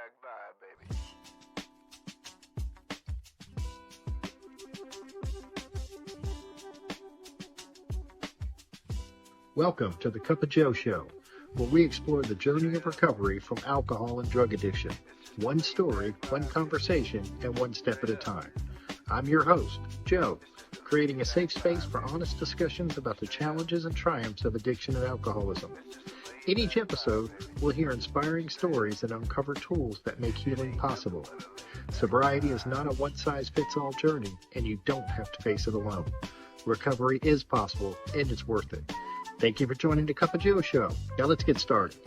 hashtag vibe, baby. Welcome to the Cup of Joe Show, where we explore the journey of recovery from alcohol and drug addiction. One story, one conversation, and one step at a time. I'm your host, Joe, creating a safe space for honest discussions about the challenges and triumphs of addiction and alcoholism. In each episode, we'll hear inspiring stories and uncover tools that make healing possible. Sobriety is not a one-size-fits-all journey, and you don't have to face it alone. Recovery is possible, and it's worth it. Thank you for joining the Cup of Joe Show. Now let's get started.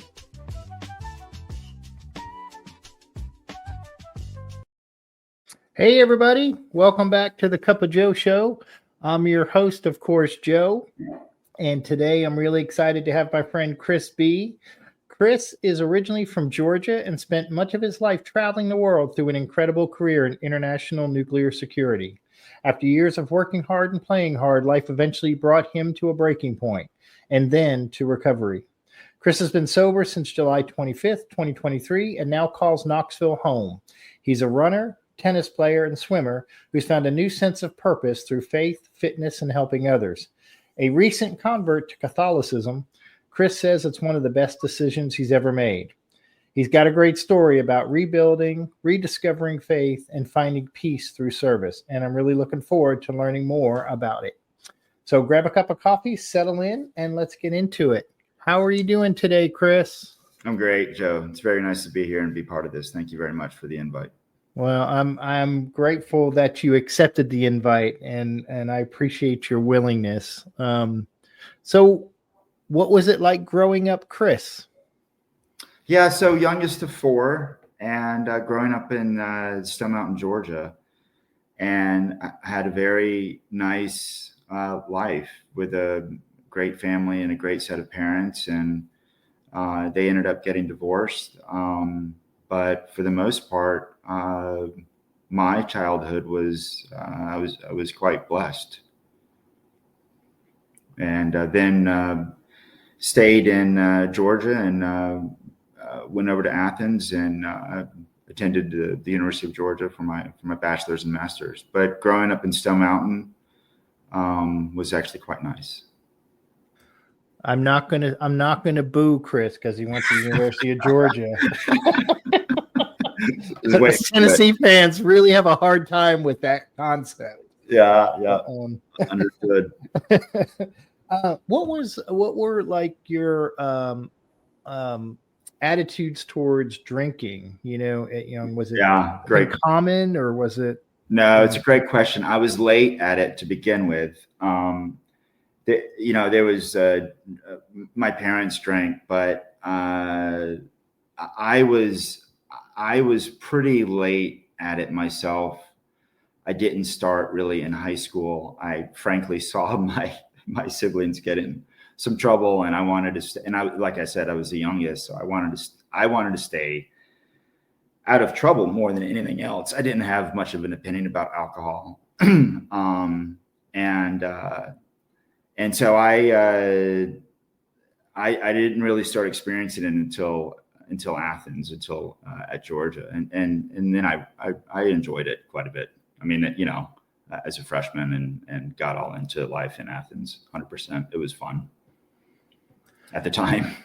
Hey, everybody. Welcome back to the Cup of Joe Show. I'm your host, of course, Joe. And today I'm really excited to have my friend Chris B. Chris is originally from Georgia and spent much of his life traveling the world through an incredible career in international nuclear security. After years of working hard and playing hard, life eventually brought him to a breaking point, and then to recovery. Chris has been sober since July 25th, 2023, and now calls Knoxville home. He's a runner, tennis player, and swimmer who's found a new sense of purpose through faith, fitness, and helping others. A recent convert to Catholicism, Chris says it's one of the best decisions he's ever made. He's got a great story about rebuilding, rediscovering faith, and finding peace through service, and I'm really looking forward to learning more about it. So grab a cup of coffee, settle in, and let's get into it. How are you doing today, Chris? I'm great, Joe. It's very nice to be here and be part of this. Thank you very much for the invite. Well, I'm grateful that you accepted the invite, and I appreciate your willingness. So what was it like growing up, Chris? Yeah, so youngest of four, and growing up in Stone Mountain, Georgia, and I had a very nice life with a great family and a great set of parents, and they ended up getting divorced. But for the most part, my childhood was I was quite blessed, and then stayed in Georgia and went over to Athens and attended the University of Georgia for my bachelor's and master's. But growing up in Stone Mountain was actually quite nice. I'm not gonna boo Chris because he went to the University of Georgia. Tennessee fans really have a hard time with that concept. Yeah. Understood. What were like your attitudes towards drinking? Was it great common, or was it? No, it's a great question. I was late at it to begin with. There was my parents drank, but I was pretty late at it myself. I didn't start really in high school. I frankly saw my siblings get in some trouble, and I wanted to. And like I said, I was the youngest, so I wanted to stay out of trouble more than anything else. I didn't have much of an opinion about alcohol, and so I didn't really start experiencing it until Athens, at Georgia, and then I enjoyed it quite a bit. I mean, as a freshman and got all into life in Athens, 100%. It was fun at the time.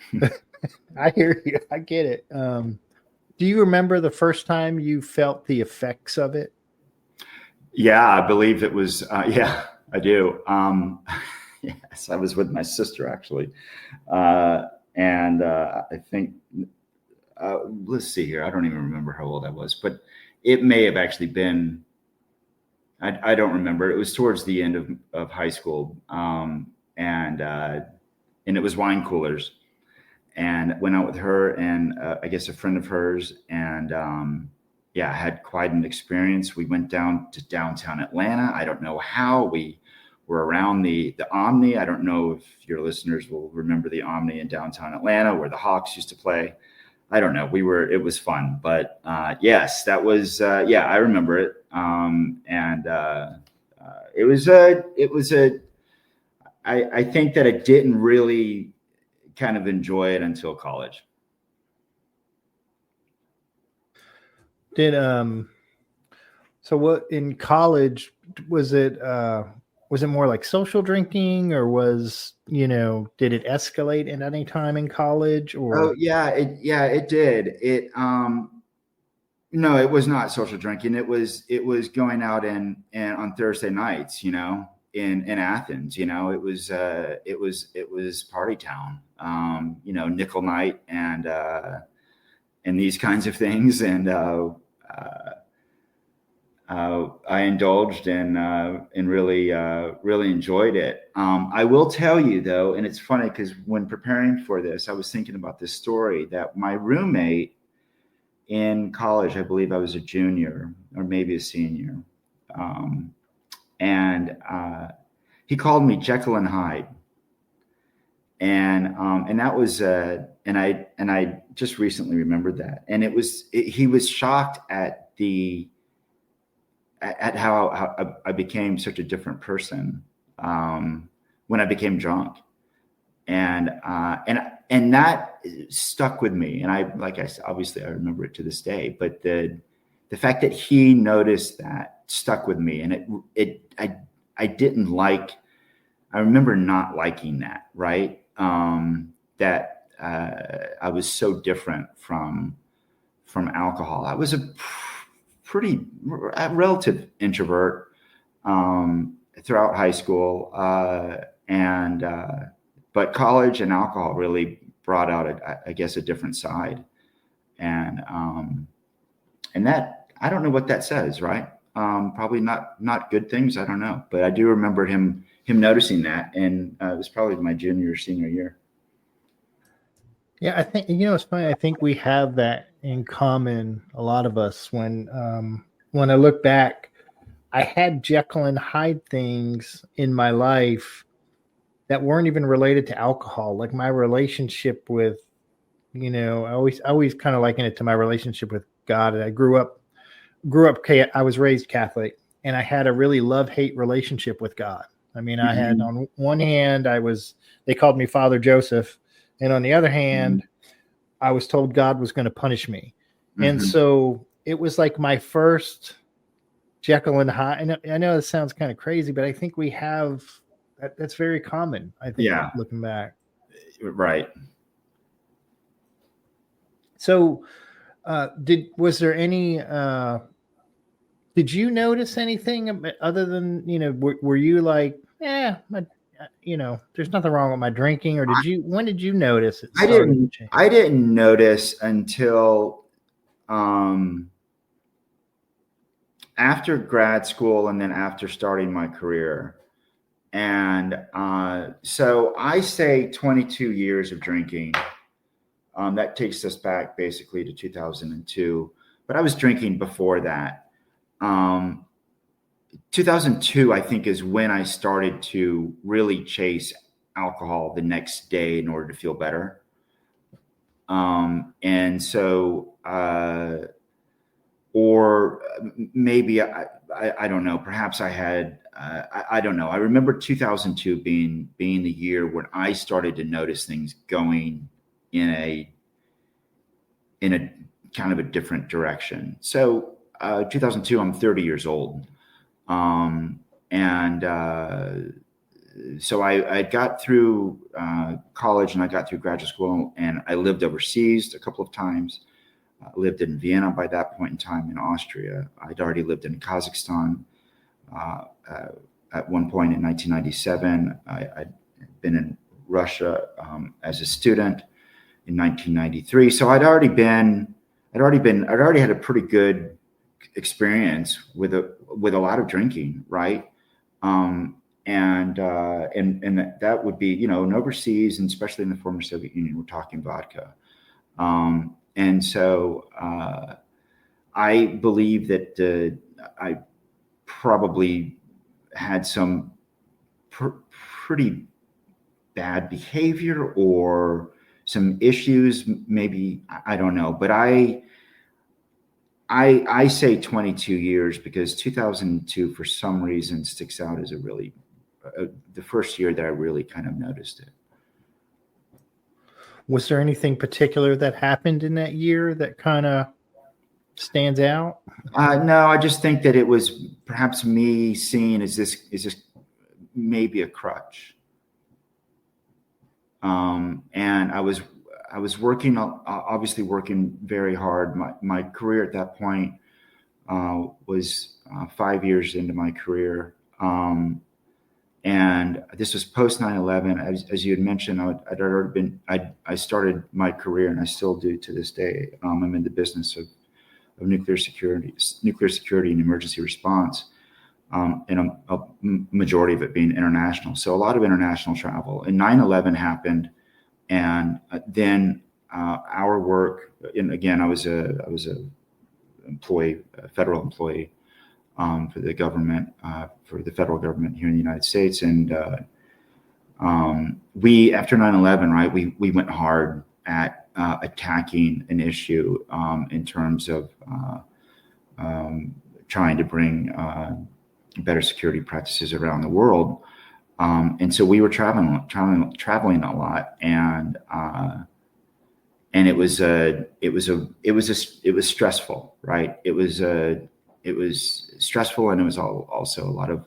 I hear you. I get it. Do you remember the first time you felt the effects of it? Yeah, I believe it was. Yeah, I do. Yes, I was with my sister actually, and I think. Let's see here. I don't even remember how old I was, but it may have actually been. I don't remember. It was towards the end of high school, and it was wine coolers, and went out with her and I guess a friend of hers, and I had quite an experience. We went down to downtown Atlanta. I don't know how we were around the Omni. I don't know if your listeners will remember the Omni in downtown Atlanta where the Hawks used to play. I don't know. It was fun, but yes, that was, I remember it. I think that I didn't really kind of enjoy it until college. Did so what in college was it more like social drinking, or was, did it escalate at any time in college, or Oh yeah, it did. No, it was not social drinking. It was going out and on Thursday nights, in Athens. It was party town. Nickel night and these kinds of things. And I indulged and really enjoyed it. I will tell you though, and it's funny because when preparing for this, I was thinking about this story that my roommate in college, I believe I was a junior or maybe a senior, and he called me Jekyll and Hyde, and that was and I just recently remembered that, and he was shocked at how I became such a different person when I became drunk, and that stuck with me. And I said, obviously I remember it to this day, but the fact that he noticed that stuck with me, and I didn't like. I remember not liking that, right? That I was so different from alcohol. I was a pretty relative introvert throughout high school, but college and alcohol really brought out, I guess, a different side, and that I don't know what that says, right? Probably not good things. I don't know, but I do remember him noticing that, and it was probably my junior or senior year. Yeah, I think it's funny. I think we have that in common, a lot of us. When I look back, I had Jekyll and Hyde things in my life that weren't even related to alcohol. Like my relationship with, I always kind of liken it to my relationship with God. And I grew up. I was raised Catholic, and I had a really love-hate relationship with God. I mean, I had on one hand, they called me Father Joseph. And on the other hand, I was told God was going to punish me. And so it was like my first Jekyll and Hyde. I know this sounds kind of crazy, but I think we have that's very common. I think, looking back. Right. So was there any, did you notice anything other than, were you like, there's nothing wrong with my drinking, or when did you notice it? I didn't notice until after grad school and then after starting my career. And so I say 22 years of drinking. That takes us back basically to 2002, but I was drinking before that. 2002, I think, is when I started to really chase alcohol the next day in order to feel better. And so, or maybe I don't know, perhaps I had, I don't know. I remember 2002 being the year when I started to notice things going in a kind of a different direction. So 2002, I'm 30 years old. So I got through college, and I got through graduate school, and I lived overseas a couple of times. I lived in Vienna by that point in time, in Austria. I'd already lived in Kazakhstan at one point in 1997. I'd been in Russia as a student in 1993. So I'd already had a pretty good experience with a lot of drinking, right? And that would be, in overseas, and especially in the former Soviet Union, we're talking vodka. And so I believe that I probably had some pretty bad behavior or some issues, maybe, I don't know, but I say 22 years because 2002, for some reason, sticks out as the first year that I really kind of noticed it. Was there anything particular that happened in that year that kind of stands out? No, I just think that it was perhaps me seen as this maybe a crutch. And I was working, obviously working very hard. My career at that point was 5 years into my career. And this was post 9/11. As you had mentioned, I started my career, and I still do to this day. I'm in the business of nuclear security and emergency response, and a majority of it being international. So a lot of international travel. And 9/11 happened, and then our work. And again, I was a employee, a federal employee for the government, for the federal government here in the United States, and we after 9/11, right, we went hard at attacking an issue in terms of trying to bring better security practices around the world, and so we were traveling a lot, and it was stressful, right? It was stressful, and it was also a lot of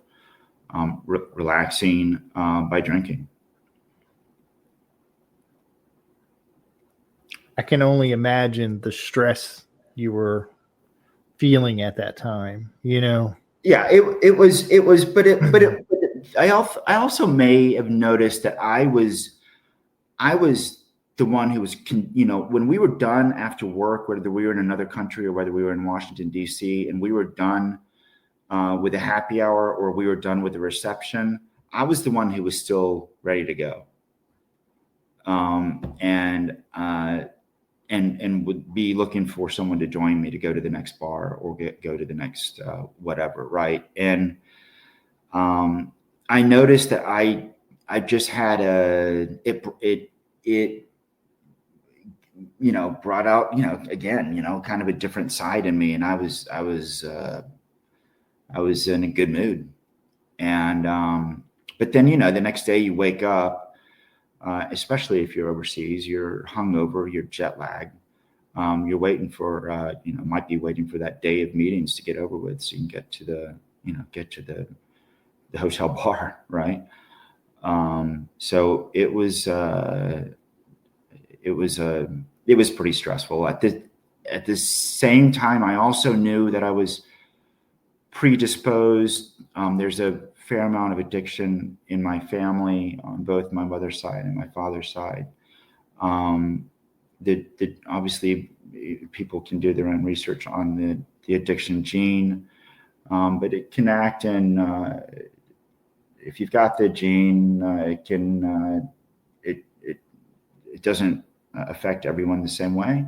relaxing by drinking. I can only imagine the stress you were feeling at that time, Yeah, it was, but I also may have noticed that I was the one who was, when we were done after work, whether we were in another country or whether we were in Washington, D.C., and we were done with a happy hour or we were done with the reception, I was the one who was still ready to go. And would be looking for someone to join me to go to the next bar or go to the next whatever, right? And I noticed that I just had it brought out again kind of a different side in me, and I was in a good mood, and but then the next day you wake up. Especially if you're overseas, you're hungover, you're jet lagged. You're waiting for, might be waiting for that day of meetings to get over with, so you can get to the hotel bar, right? So it was pretty stressful. At the same time, I also knew that I was predisposed. There's a fair amount of addiction in my family on both my mother's side and my father's side. That obviously people can do their own research on the addiction gene, but it can act in if you've got the gene, it doesn't affect everyone the same way.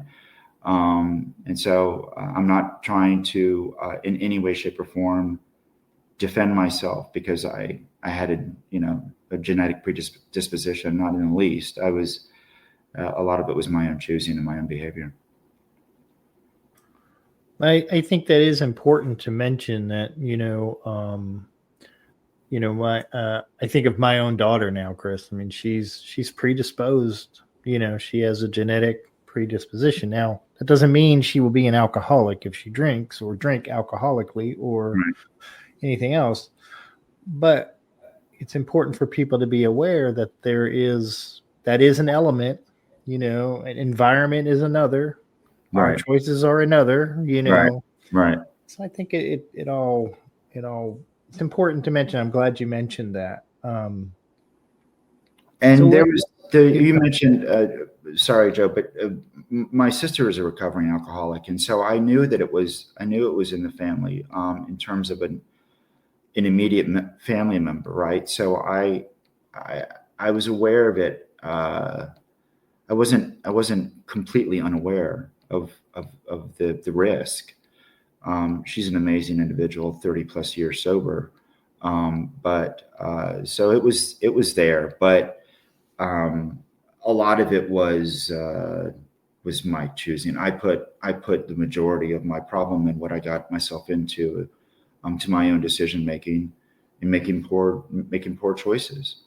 And so I'm not trying to in any way, shape, or form defend myself because I had a genetic predisposition, not in the least. I was a lot of it was my own choosing and my own behavior. I think that is important to mention that I think of my own daughter now, Chris. I mean, she's predisposed. She has a genetic predisposition. Now that doesn't mean she will be an alcoholic if she drinks or drink alcoholically or Right. anything else, but it's important for people to be aware that that is an element. An environment is another. Our Right. choices are another. Right. So I think it all it's important to mention. I'm glad you mentioned that. And there was you mentioned. Sorry, Joe, but my sister is a recovering alcoholic, and so I knew that it was in the family in terms of an immediate family member, right? So I was aware of it. I wasn't completely unaware of the risk. She's an amazing individual, 30 plus years sober. But so it was there, but a lot of it was my choosing. I put the majority of my problem and what I got myself into to my own decision making and making poor choices.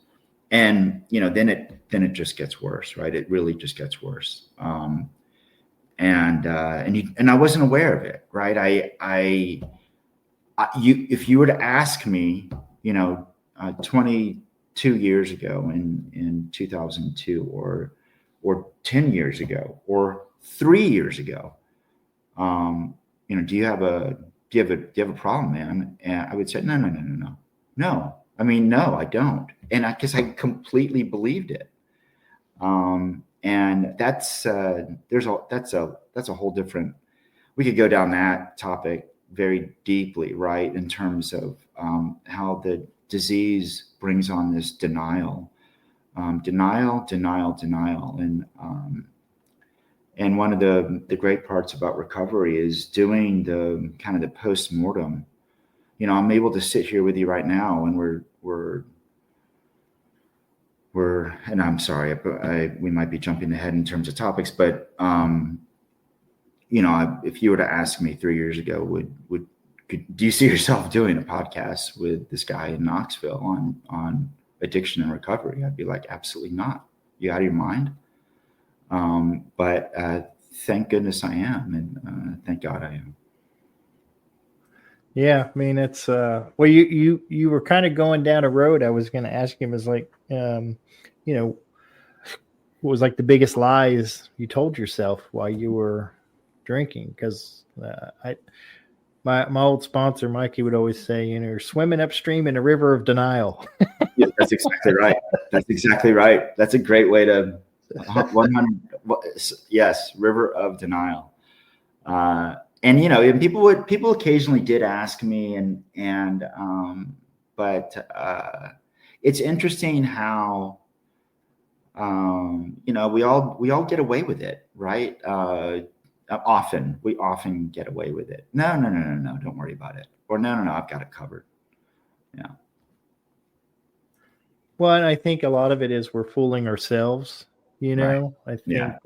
And then it just gets worse, right? It really just gets worse. and I wasn't aware of it, right? If you were to ask me, 22 years ago in 2002, or 10 years ago, or 3 years ago, do you have a problem, man? And I would say, no. I mean, no, I don't. And because I completely believed it. And that's a whole different, we could go down that topic very deeply, right? In terms of how the disease brings on this denial. And one of the great parts about recovery is doing the kind of the post-mortem. I'm able to sit here with you right now, and we're and I'm sorry, we might be jumping ahead in terms of topics, but if you were to ask me 3 years ago, do you see yourself doing a podcast with this guy in Knoxville on addiction and recovery? I'd be like, absolutely not. You out of your mind? But thank goodness I am, and thank God I am. Yeah, I mean, it's well, you were kind of going down a road. I was going to ask him, is like, what was like the biggest lies you told yourself while you were drinking? Because my old sponsor Mikey would always say, you're swimming upstream in a river of denial. Yeah, that's exactly right. That's exactly right. That's a great way to 100. Yes, river of denial. And people occasionally did ask me, but it's interesting how we all get away with it, right? We often get away with it. No, don't worry about it. Or no, I've got it covered. Yeah. Well, and I think a lot of it is we're fooling ourselves. Right. I think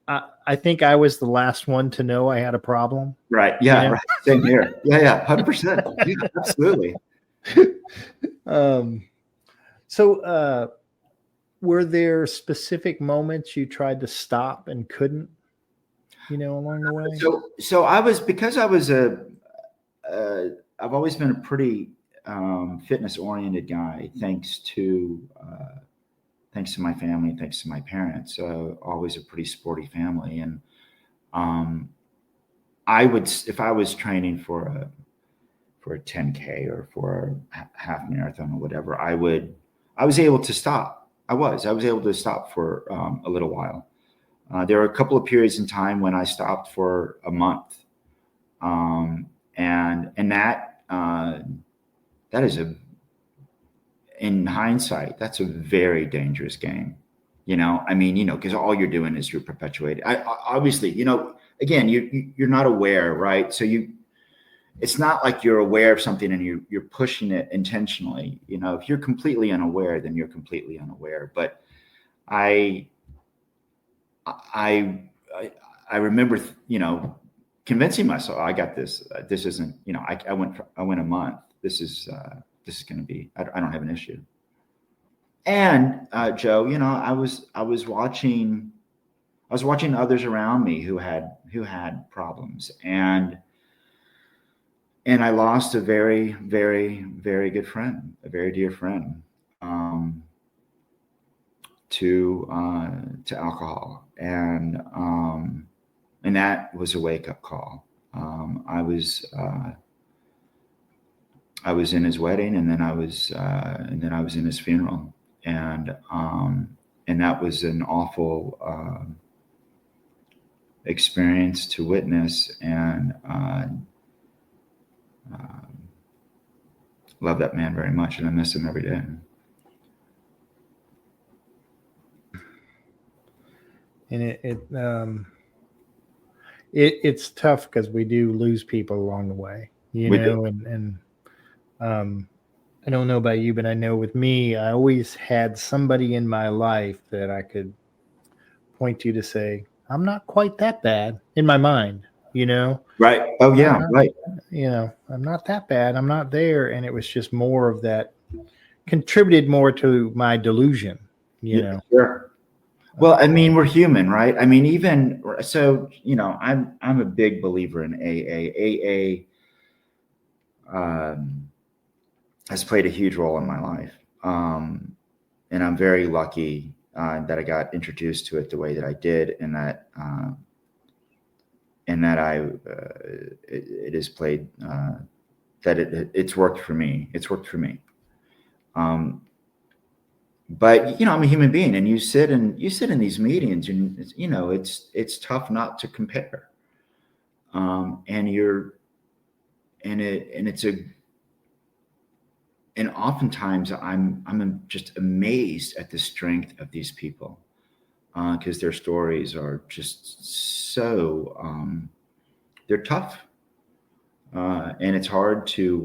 I think I was the last one to know I had a problem. Right. Yeah. Right. Same here. Yeah. 100%. Yeah, absolutely. So were there specific moments you tried to stop and couldn't, along the way? So I've always been a pretty fitness oriented guy, thanks to my family, thanks to my parents. Always a pretty sporty family, and if I was training for a 10K or for a half marathon or whatever, I was able to stop. I was able to stop for a little while. There were a couple of periods in time when I stopped for a month, and that is in hindsight, that's a very dangerous game. Because all you're doing is you're perpetuating. Obviously, again, you're not aware, right? So it's not like you're aware of something and you're pushing it intentionally. If you're completely unaware, then you're completely unaware. But I remember, convincing myself, I got this. This isn't, I went a month. This is going to be. I don't have an issue. And Joe, I was watching others around me who had problems, and I lost a very, very, very good friend, a very dear friend, to alcohol, and that was a wake up call. I was in his wedding, and then I was in his funeral, and that was an awful experience to witness, and love that man very much, and I miss him every day. And it's tough because we do lose people along the way, and I don't know about you, but I know with me, I always had somebody in my life that I could point to say, I'm not quite that bad in my mind, Right. Oh yeah. Right. I'm not that bad. I'm not there. And it was just more of that contributed more to my delusion, Yeah, sure. Well, I mean, we're human, right? I mean, even so, I'm a big believer in AA. AA has played a huge role in my life, and I'm very lucky that I got introduced to it the way that I did, and that it has played that it's worked for me. It's worked for me. But I'm a human being, and you sit in these meetings, and it's tough not to compare. And oftentimes I'm just amazed at the strength of these people, because their stories are just so they're tough, and it's hard to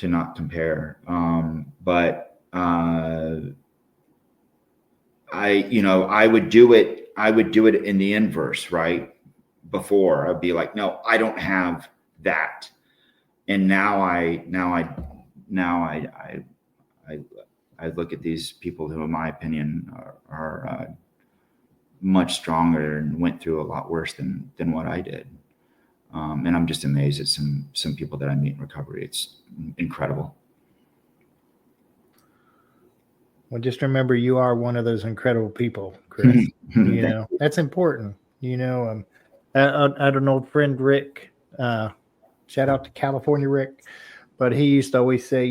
not compare. But I would do it. I would do it in the inverse, right? Before I'd be like, no, I don't have that. And now I look at these people who, in my opinion, are much stronger and went through a lot worse than what I did. And I'm just amazed at some people that I meet in recovery. It's incredible. Well, just remember, you are one of those incredible people, Chris. That's important. I had an old friend, Rick. Shout out to California Rick, but he used to always say,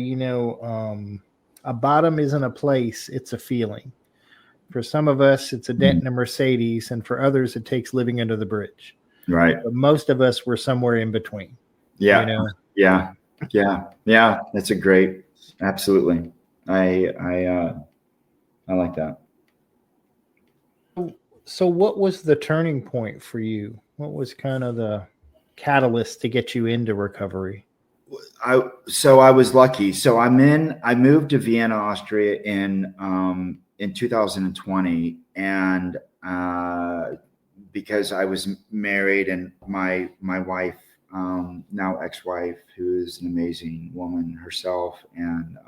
a bottom isn't a place, it's a feeling. For some of us, it's a dent in a Mercedes, and for others, it takes living under the bridge. Right. But most of us were somewhere in between. Yeah. Yeah. That's a great, absolutely. I like that. So what was the turning point for you? What was kind of the catalyst to get you into recovery? I was lucky. So I moved to Vienna, Austria in 2020, and because I was married, and my wife, now ex-wife, who is an amazing woman herself, and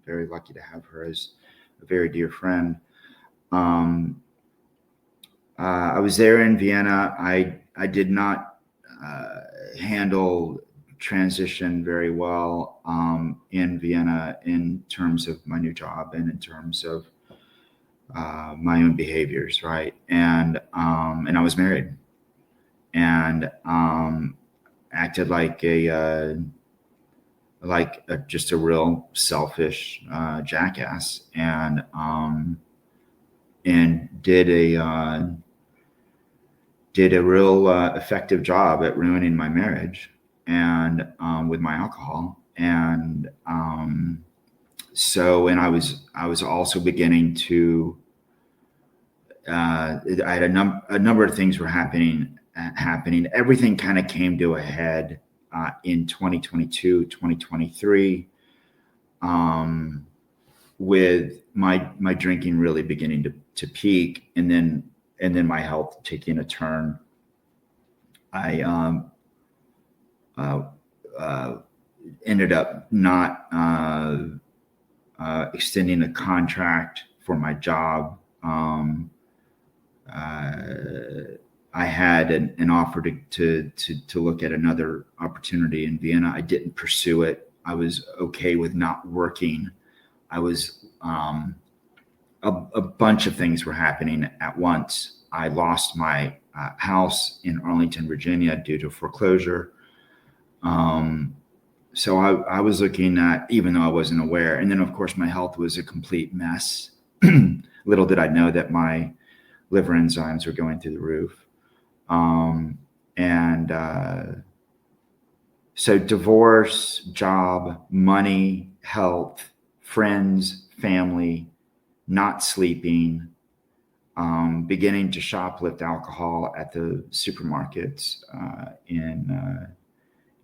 very lucky to have her as a very dear friend. I was there in Vienna. I did not handle transition very well in Vienna, in terms of my new job and in terms of my own behaviors, right? And I was married, and acted like just a real selfish jackass, and did a real effective job at ruining my marriage, and with my alcohol. And and I was also beginning to I had a number of things were happening. Everything kind of came to a head in 2022, 2023, with my drinking really beginning to peak, and then my health taking a turn. I ended up not extending a contract for my job. I had an offer to look at another opportunity in Vienna. I didn't pursue it. I was okay with not working. I was a bunch of things were happening at once. I lost my house in Arlington, Virginia, due to foreclosure. So I was looking at, even though I wasn't aware, and then of course my health was a complete mess. Little did I know that my liver enzymes were going through the roof. So divorce, job, money, health, friends, family, not sleeping, beginning to shoplift alcohol at the supermarkets in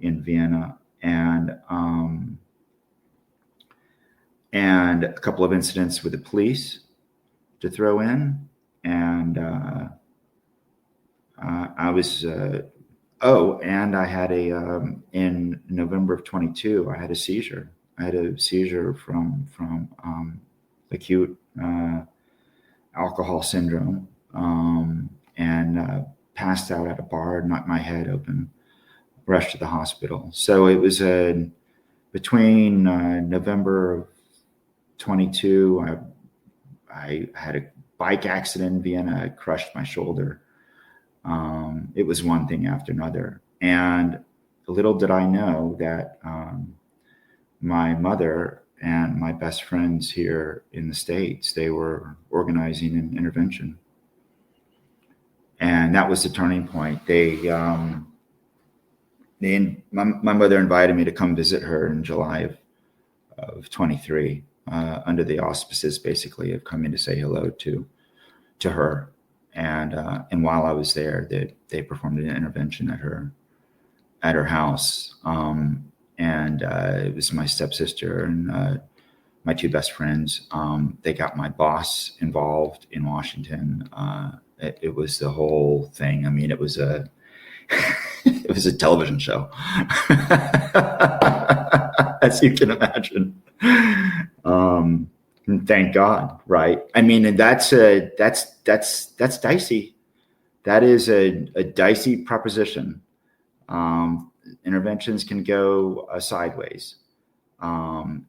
Vienna, and a couple of incidents with the police to throw in, and I was and I had in November of 22, I had a seizure. I had a seizure from acute alcohol syndrome, and passed out at a bar, knocked my head open, rushed to the hospital. So it was between November of 22, I had a bike accident in Vienna. I crushed my shoulder. It was one thing after another. And little did I know that my mother and my best friends here in the States, they were organizing an intervention. And that was the turning point. My mother invited me to come visit her in July of 23, under the auspices, basically, of coming to say hello to her. And while I was there, they performed an intervention at her house. And it was my stepsister and my two best friends. They got my boss involved in Washington. It was the whole thing. I mean, it was a television show, as you can imagine. Thank God, right? I mean, and that's dicey. That is a dicey proposition. Interventions can go sideways, and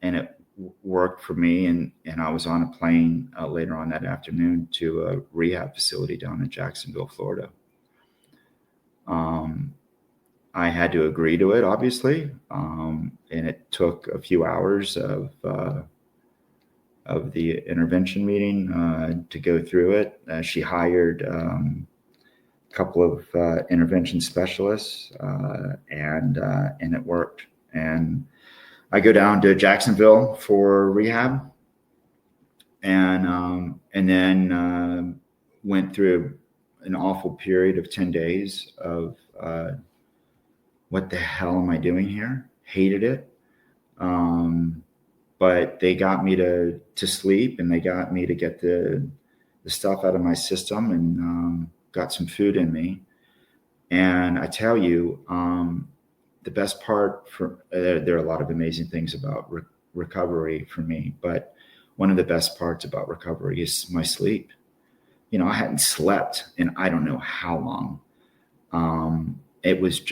it worked for me. And I was on a plane later on that afternoon to a rehab facility down in Jacksonville, Florida. I had to agree to it, obviously, and it took a few hours of the intervention meeting to go through it. She hired a couple of intervention specialists, and it worked. And I go down to Jacksonville for rehab, and then went through an awful period of 10 days of what the hell am I doing here? Hated it. But they got me to sleep, and they got me to get the stuff out of my system, and got some food in me. And I tell you, the best part there are a lot of amazing things about recovery for me, but one of the best parts about recovery is my sleep. You know, I hadn't slept in I don't know how long. It was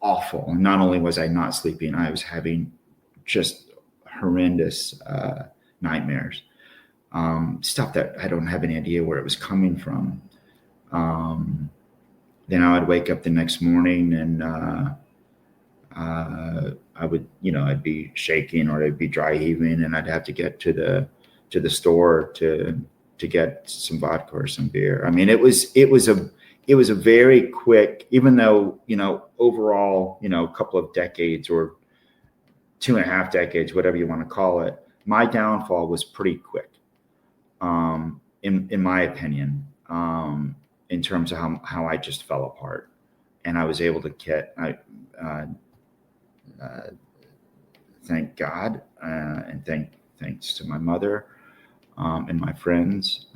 awful. And not only was I not sleeping, I was having just horrendous nightmares. Stuff that I don't have any idea where it was coming from. Then I would wake up the next morning, and I would, I'd be shaking, or I'd be dry heaving, and I'd have to get to the store to get some vodka or some beer. I mean, it was a very quick, even though, overall, a couple of decades or 2.5 decades, whatever you want to call it, my downfall was pretty quick, in my opinion, in terms of how I just fell apart. And I was able to thank God, and thanks to my mother, and my friends,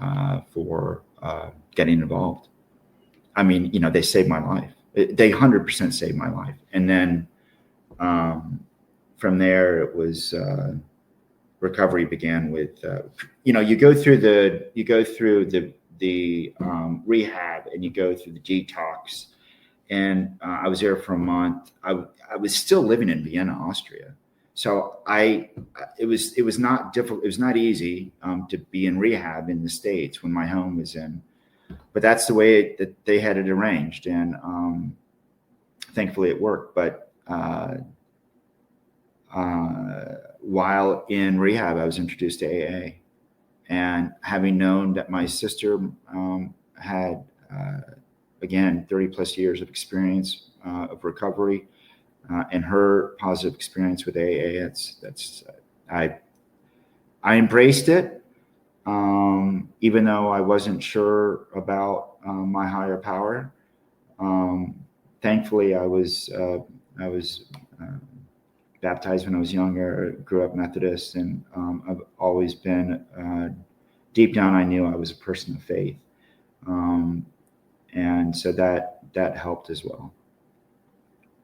for getting involved. I mean, they saved my life. They 100% saved my life. And then from there, it was recovery began with, you go through the rehab, and you go through the detox. And I was there for a month. I was still living in Vienna, Austria. So it was not difficult. It was not easy to be in rehab in the States when my home was in. But that's the way that they had it arranged, and thankfully it worked. But while in rehab, I was introduced to AA, and having known that my sister had, again, 30 plus years of experience of recovery, and her positive experience with AA, I embraced it. Even though I wasn't sure about my higher power, thankfully I was baptized when I was younger. Grew up Methodist, and I've always been deep down. I knew I was a person of faith, and so that helped as well.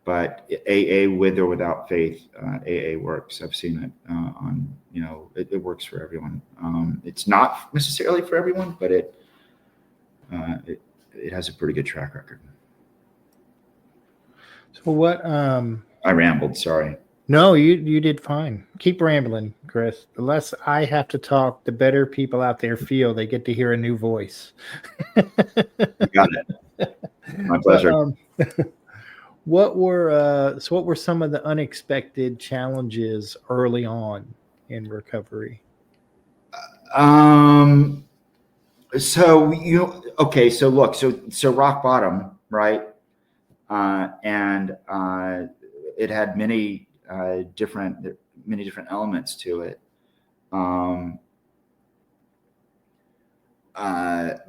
but AA with or without faith, AA works. I've seen it on, it works for everyone. It's not necessarily for everyone, but it has a pretty good track record. So what? I rambled. Sorry. No, you did fine. Keep rambling, Chris. The less I have to talk, the better people out there feel. They get to hear a new voice. You got it. My pleasure. What were some of the unexpected challenges early on in recovery? So look, so rock bottom, right? And it had many different elements to it.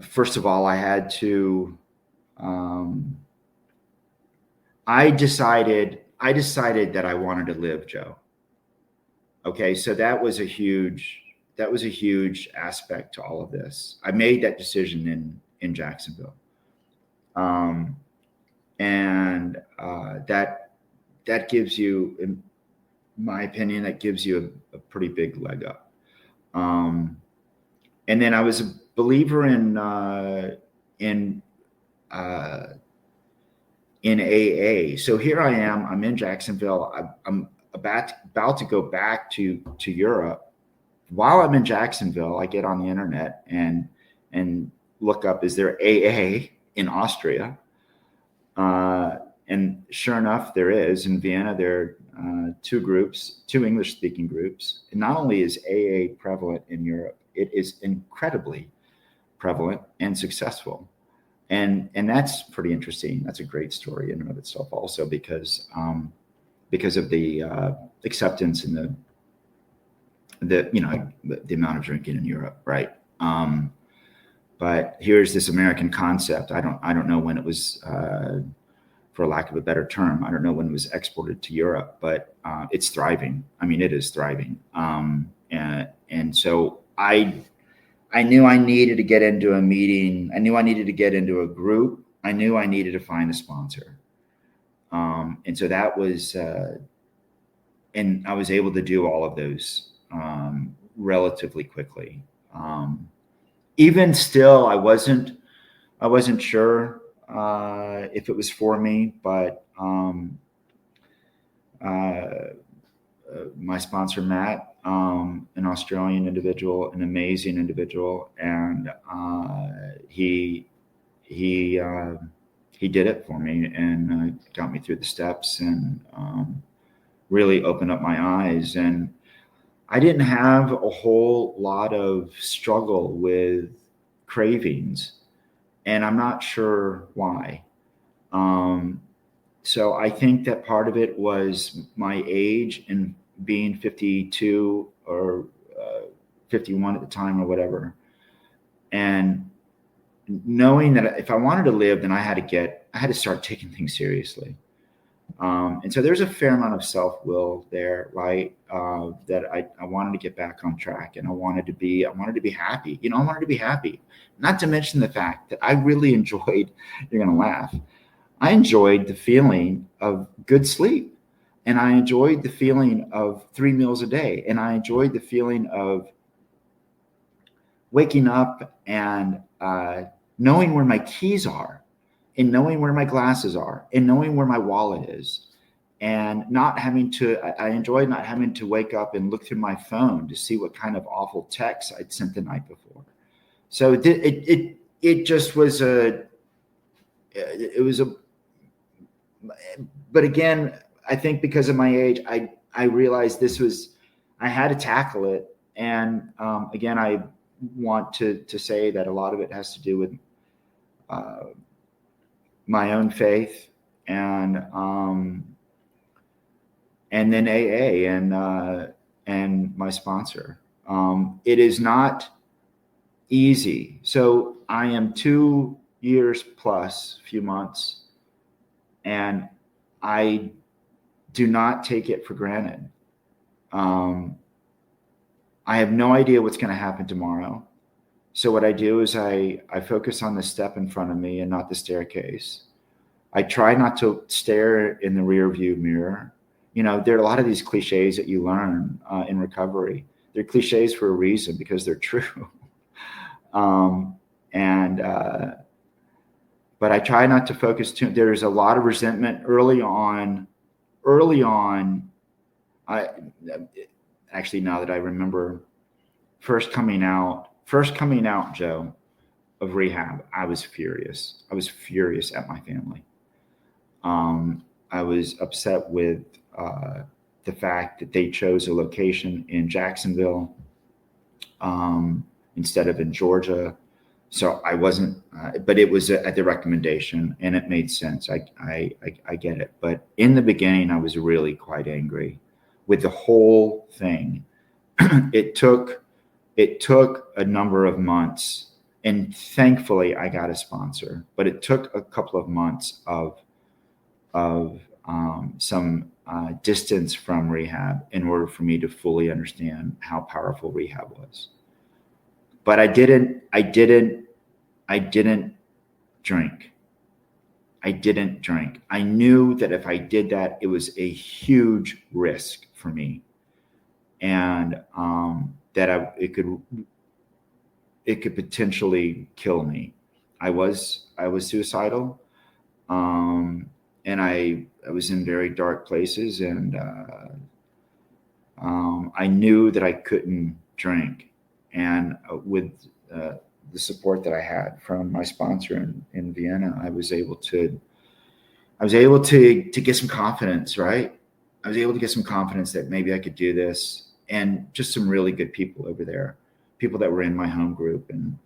First of all, I had to. I decided that I wanted to live, Joe. Okay, so that was a huge aspect to all of this. I made that decision in Jacksonville, and that gives you, in my opinion, that gives you a pretty big leg up. And then I was a believer in AA. So here I am. I'm in Jacksonville. I'm about to go back to Europe. While I'm in Jacksonville, I get on the internet and look up, is there AA in Austria? And sure enough, there is. In Vienna, there are two English-speaking groups. And not only is AA prevalent in Europe, it is incredibly prevalent and successful. And that's pretty interesting. That's a great story in and of itself, also because of the acceptance and the amount of drinking in Europe, right? But here's this American concept. I don't know when it was, for lack of a better term, I don't know when it was exported to Europe, but it's thriving. I mean, it is thriving. And so I knew I needed to get into a meeting. I knew I needed to get into a group. I knew I needed to find a sponsor. And so that was, and I was able to do all of those relatively quickly. Even still, I wasn't sure if it was for me, but my sponsor, Matt, an Australian individual, an amazing individual, and he did it for me and got me through the steps and really opened up my eyes. And I didn't have a whole lot of struggle with cravings, and I'm not sure why. So I think that part of it was my age and being 52 or 51 at the time or whatever. And knowing that if I wanted to live, then I had to start taking things seriously. And so there's a fair amount of self-will there, right? That I wanted to get back on track, and I wanted to be happy. I wanted to be happy. Not to mention the fact that I really enjoyed, you're going to laugh, I enjoyed the feeling of good sleep, and I enjoyed the feeling of 3 meals a day, and I enjoyed the feeling of waking up and knowing where my keys are, and knowing where my glasses are, and knowing where my wallet is, and I enjoyed not having to wake up and look through my phone to see what kind of awful texts I'd sent the night before. So it just was but again, I think because of my age, I realized I had to tackle it. And again, I want to say that a lot of it has to do with my own faith and then AA and my sponsor. It is not easy. So I am 2 years plus a few months, and I do not take it for granted. I have no idea what's going to happen tomorrow. So what I do is I focus on the step in front of me and not the staircase. I try not to stare in the rear view mirror. There are a lot of these cliches that you learn in recovery. They're cliches for a reason because they're true. But I try not to focus there's a lot of resentment early on. Actually, now that I remember first coming out, Joe, of rehab, I was furious. I was furious at my family. I was upset with the fact that they chose a location in Jacksonville instead of in Georgia. So I wasn't, but it was at the recommendation, and it made sense. I get it. But in the beginning, I was really quite angry with the whole thing. It took a number of months, and thankfully I got a sponsor, but it took a couple of months of some distance from rehab in order for me to fully understand how powerful rehab was. But I didn't drink. I knew that if I did that, it was a huge risk for me, and that it could potentially kill me. I was suicidal, and I was in very dark places, and I knew that I couldn't drink. And with the support that I had from my sponsor in Vienna, I was able to get some confidence, right? I was able to get some confidence that maybe I could do this, and just some really good people over there, people that were in my home group, and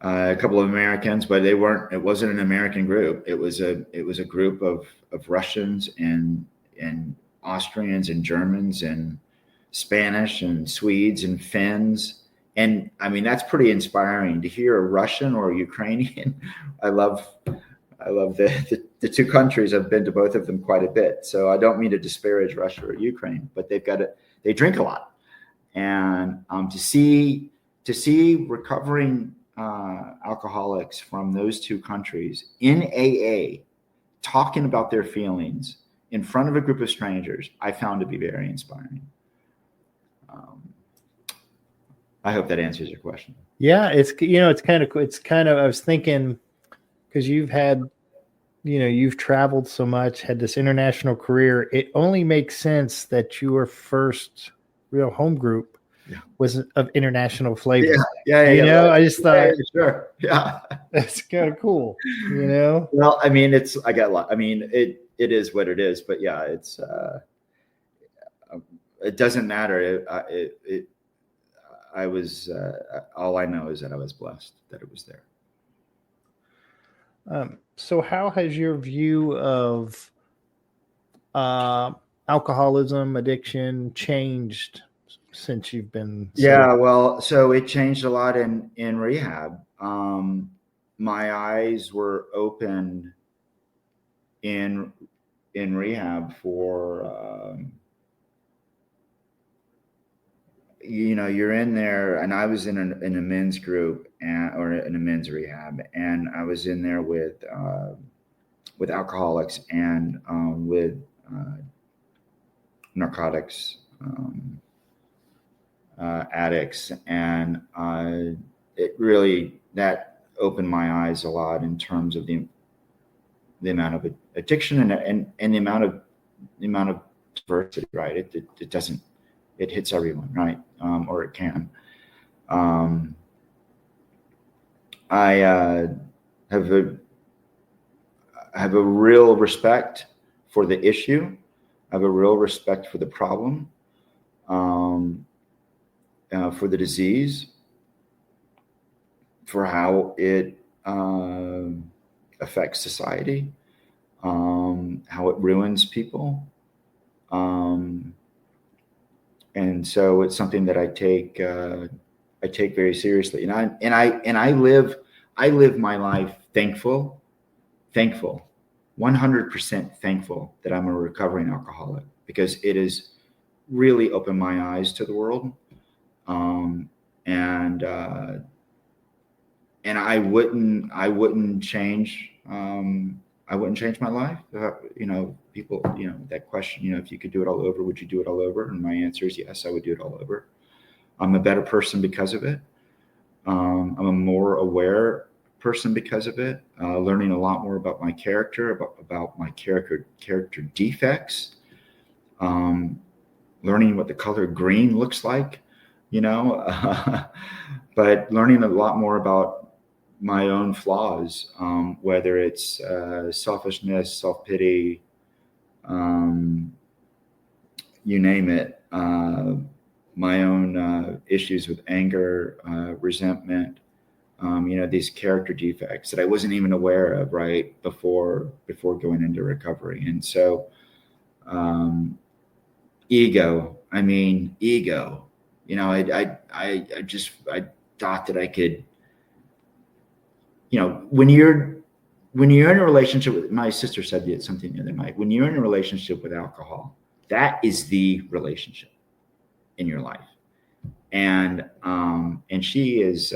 a couple of Americans, but it wasn't an American group. It was a group of Russians and Austrians and Germans and Spanish and Swedes and Finns. And I mean, that's pretty inspiring to hear a Russian or a Ukrainian. I love the two countries. I've been to both of them quite a bit. So I don't mean to disparage Russia or Ukraine, but they drink a lot. And to see recovering alcoholics from those two countries in AA talking about their feelings in front of a group of strangers, I found to be very inspiring. I hope that answers your question. Yeah, it's kind of, I was thinking, because you've traveled so much, had this international career, it only makes sense that your first real home group was of international flavor. Yeah. I just thought, sure. Yeah. That's kind of cool, Well, I mean, I got a lot. I mean, it is what it is, but yeah, it doesn't matter. I was, all I know is that I was blessed that it was there. So how has your view of alcoholism, addiction changed since you've been? Yeah, well, so it changed a lot in rehab. My eyes were opened in rehab for, you're in there, and I was in a men's group or in a men's rehab, and I was in there with alcoholics and with narcotics addicts, and it really, that opened my eyes a lot in terms of the amount of addiction and the amount of diversity, right? It doesn't. It hits everyone, right? Or it can. I have a real respect for the issue. I have a real respect for the problem, for the disease, for how it affects society, how it ruins people. And so it's something that I take very seriously, and I live my life thankful, 100% thankful that I'm a recovering alcoholic, because it has really opened my eyes to the world, and I wouldn't change. I wouldn't change my life. People, that question, if you could do it all over, would you do it all over? And my answer is yes, I would do it all over. I'm a better person because of it. I'm a more aware person because of it. Learning a lot more about my character, about my character defects. Learning what the color green looks like, but learning a lot more about my own flaws, whether it's selfishness, self-pity, you name it, my own issues with anger, resentment, these character defects that I wasn't even aware of right before going into recovery. And so ego, I thought that I could, when you're in a relationship with, my sister said something the other night, when you're in a relationship with alcohol, that is the relationship in your life. And she's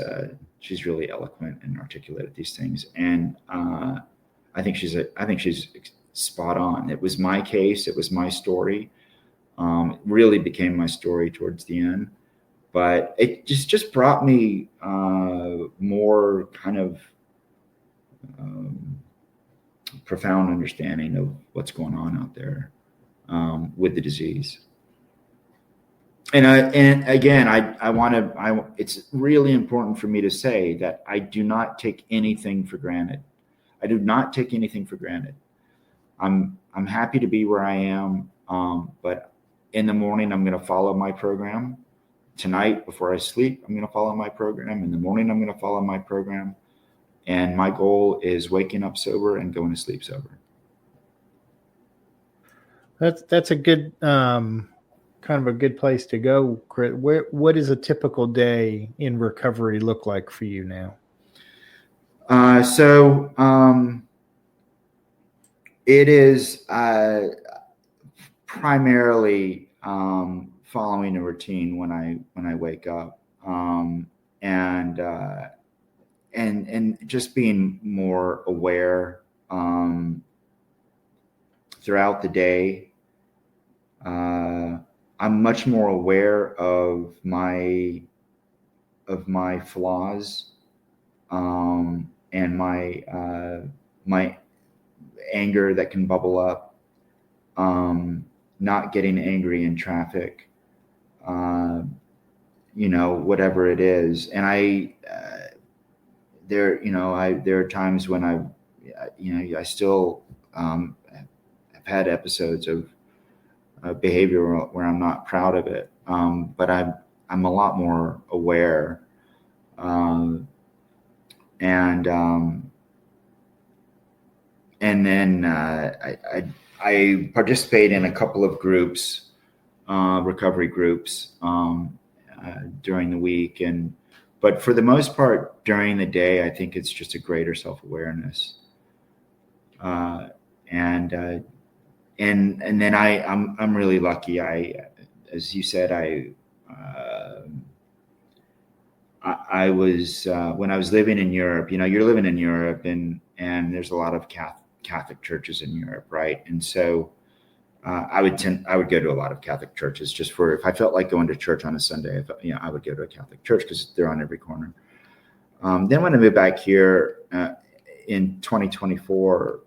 really eloquent and articulate at these things. And I think she's spot on. It was my case. It was my story. It really became my story towards the end, but it just brought me more kind of profound understanding of what's going on out there with the disease. And again, it's really important for me to say that I do not take anything for granted. I do not take anything for granted. I'm happy to be where I am, but in the morning, I'm going to follow my program. Tonight, before I sleep, I'm going to follow my program. In the morning, I'm going to follow my program. And my goal is waking up sober and going to sleep sober. That's a good kind of a good place to go, Chris. What does a typical day in recovery look like for you now? So it is primarily following a routine when I wake up, and just being more aware throughout the day. I'm much more aware of my flaws, and my anger that can bubble up, not getting angry in traffic, whatever it is. And there are times when I still have had episodes of behavior where I'm not proud of it, but I'm a lot more aware, and then I participate in a couple of groups, recovery groups, during the week, but for the most part during the day, I think it's just a greater self-awareness, and then I'm really lucky. As you said, I was when I was living in Europe. You're living in Europe, and there's a lot of Catholic churches in Europe, right? And so I would go to a lot of Catholic churches just for, if I felt like going to church on a Sunday, I would go to a Catholic church because they're on every corner. Then when I moved back here in 2024,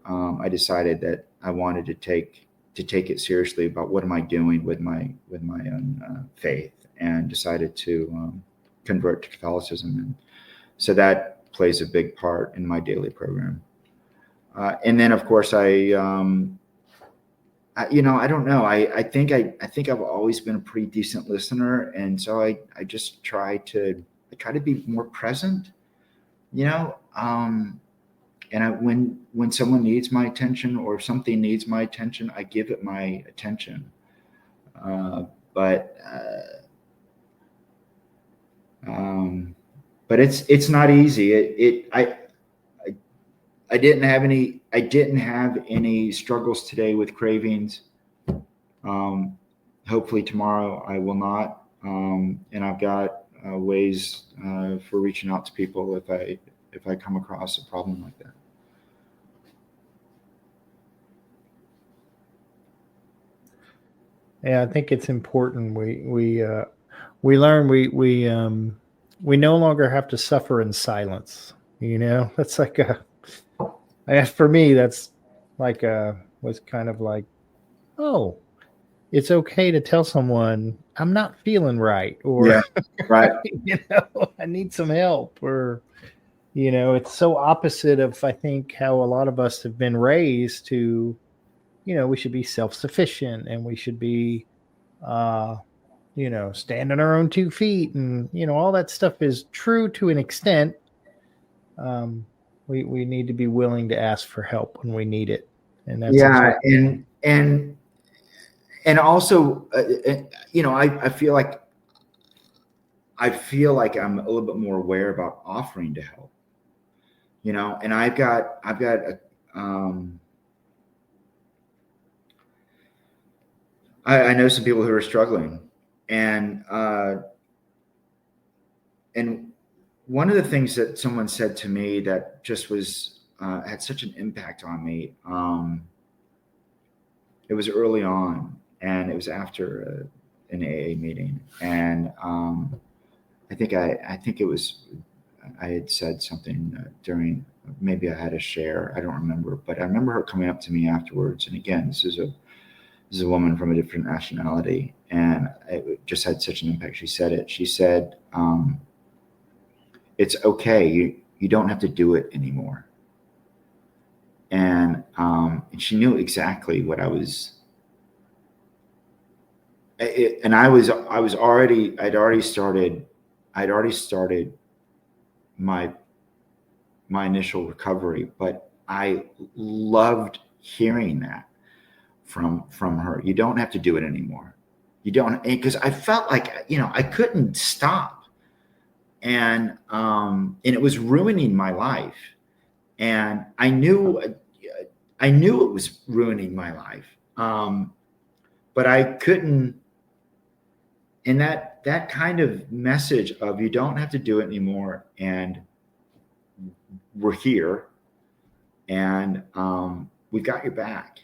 I decided that I wanted to take it seriously about what am I doing with my own faith, and decided to convert to Catholicism. And so that plays a big part in my daily program. And then of course I don't know. I think I've always been a pretty decent listener. And so I just try to be more present, and when someone needs my attention or if something needs my attention, I give it my attention. But it's not easy. I didn't have any struggles today with cravings. Hopefully tomorrow I will not. And I've got ways for reaching out to people if I come across a problem like that. Yeah, I think it's important. We learn we no longer have to suffer in silence. That's like for me, that's like was kind of like, oh, it's okay to tell someone I'm not feeling right, or Yeah, right. I need some help, or it's so opposite of, I think, how a lot of us have been raised to, we should be self-sufficient, and we should be uh stand on our own 2 feet, and all that stuff is true to an extent. We need to be willing to ask for help when we need it, and that's Yeah, important. and also, I feel like I'm a little bit more aware about offering to help. And I've got I know some people who are struggling, and one of the things that someone said to me that just was had such an impact on me. It was early on, and it was after an AA meeting, and I think it was, I had said something during, maybe I had a share, I don't remember, but I remember her coming up to me afterwards. And again, this is a woman from a different nationality, and it just had such an impact. She said, it's okay. You don't have to do it anymore. And she knew exactly what I was. And I'd already started my initial recovery, but I loved hearing that from her. You don't have to do it anymore. You don't, because I felt like, I couldn't stop, and it was ruining my life. And I knew it was ruining my life. But I couldn't, and that kind of message of, you don't have to do it anymore, and we're here, and we got your back.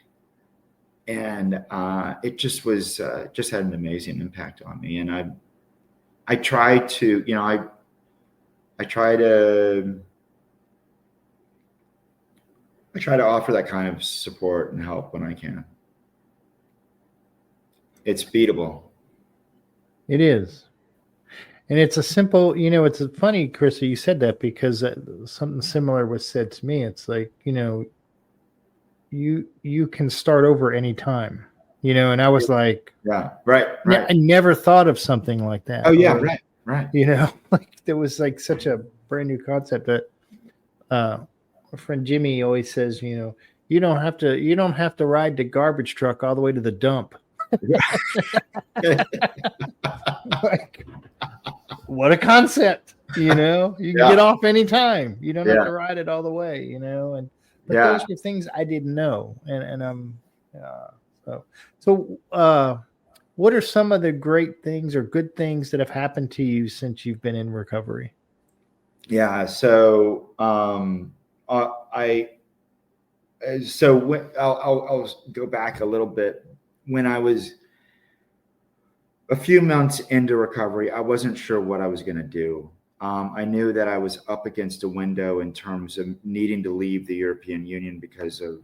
And it just was just had an amazing impact on me. And I try to, I try to offer that kind of support and help when I can. It's beatable. It is. And it's a simple, it's funny, Chris, you said that, because something similar was said to me. It's like, you can start over anytime, and I was like, yeah, right. I never thought of something like that. Oh yeah, or, right. Like there was like such a brand new concept that my friend Jimmy always says, you don't have to ride the garbage truck all the way to the dump. Like, what a concept, you can get off anytime. You don't have to ride it all the way, but those are things I didn't know. And what are some of the great things or good things that have happened to you since you've been in recovery? Yeah. So I'll go back a little bit. When I was a few months into recovery, I wasn't sure what I was going to do. I knew that I was up against a window in terms of needing to leave the European Union because of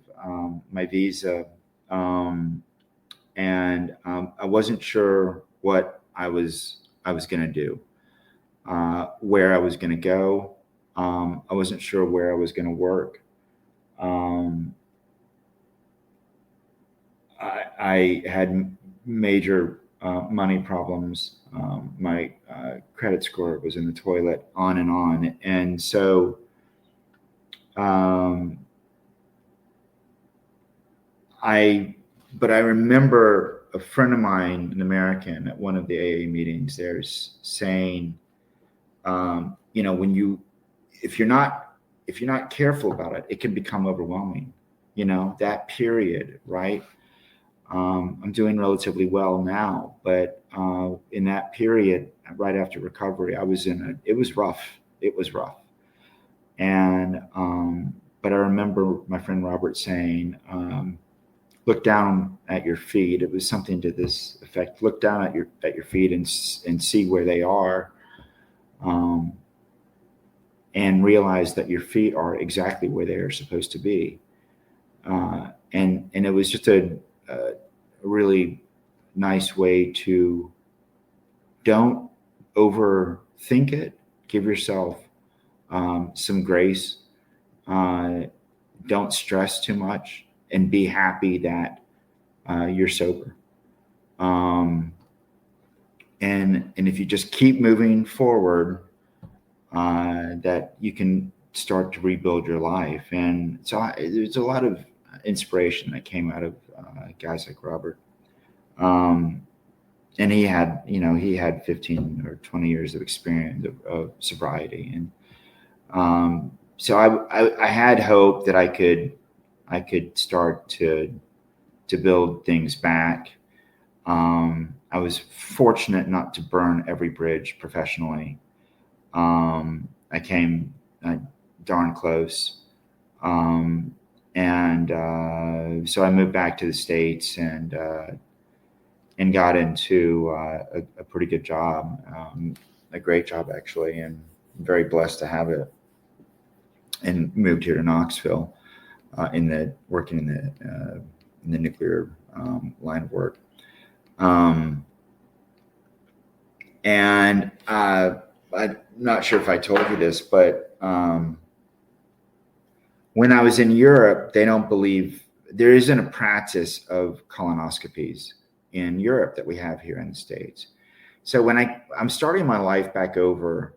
my visa. And I wasn't sure what I was going to do, where I was going to go. I wasn't sure where I was going to work. I had major money problems. My credit score was in the toilet, on and on. And so I remember a friend of mine, an American, at one of the AA meetings, there's saying, if you're not careful about it, it can become overwhelming. That period, right? I'm doing relatively well now, but in that period, right after recovery, it was rough. It was rough. And, but I remember my friend Robert saying, look down at your feet. It was something to this effect. Look down at your feet and see where they are. And realize that your feet are exactly where they are supposed to be. And it was just a really nice way to don't overthink it. Give yourself some grace. Don't stress too much, and be happy that you're sober. And if you just keep moving forward, that you can start to rebuild your life. And so there's a lot of inspiration that came out of guys like Robert. And he had 15 or 20 years of experience of sobriety. And so I had hope that I could start to build things back. I was fortunate not to burn every bridge professionally. I came darn close. So I moved back to the States and got into a pretty good job, a great job actually, and I'm very blessed to have it. And moved here to Knoxville, working in the nuclear line of work. And I'm not sure if I told you this, but when I was in Europe, they don't believe there isn't a practice of colonoscopies in Europe that we have here in the States. So when I'm starting my life back over,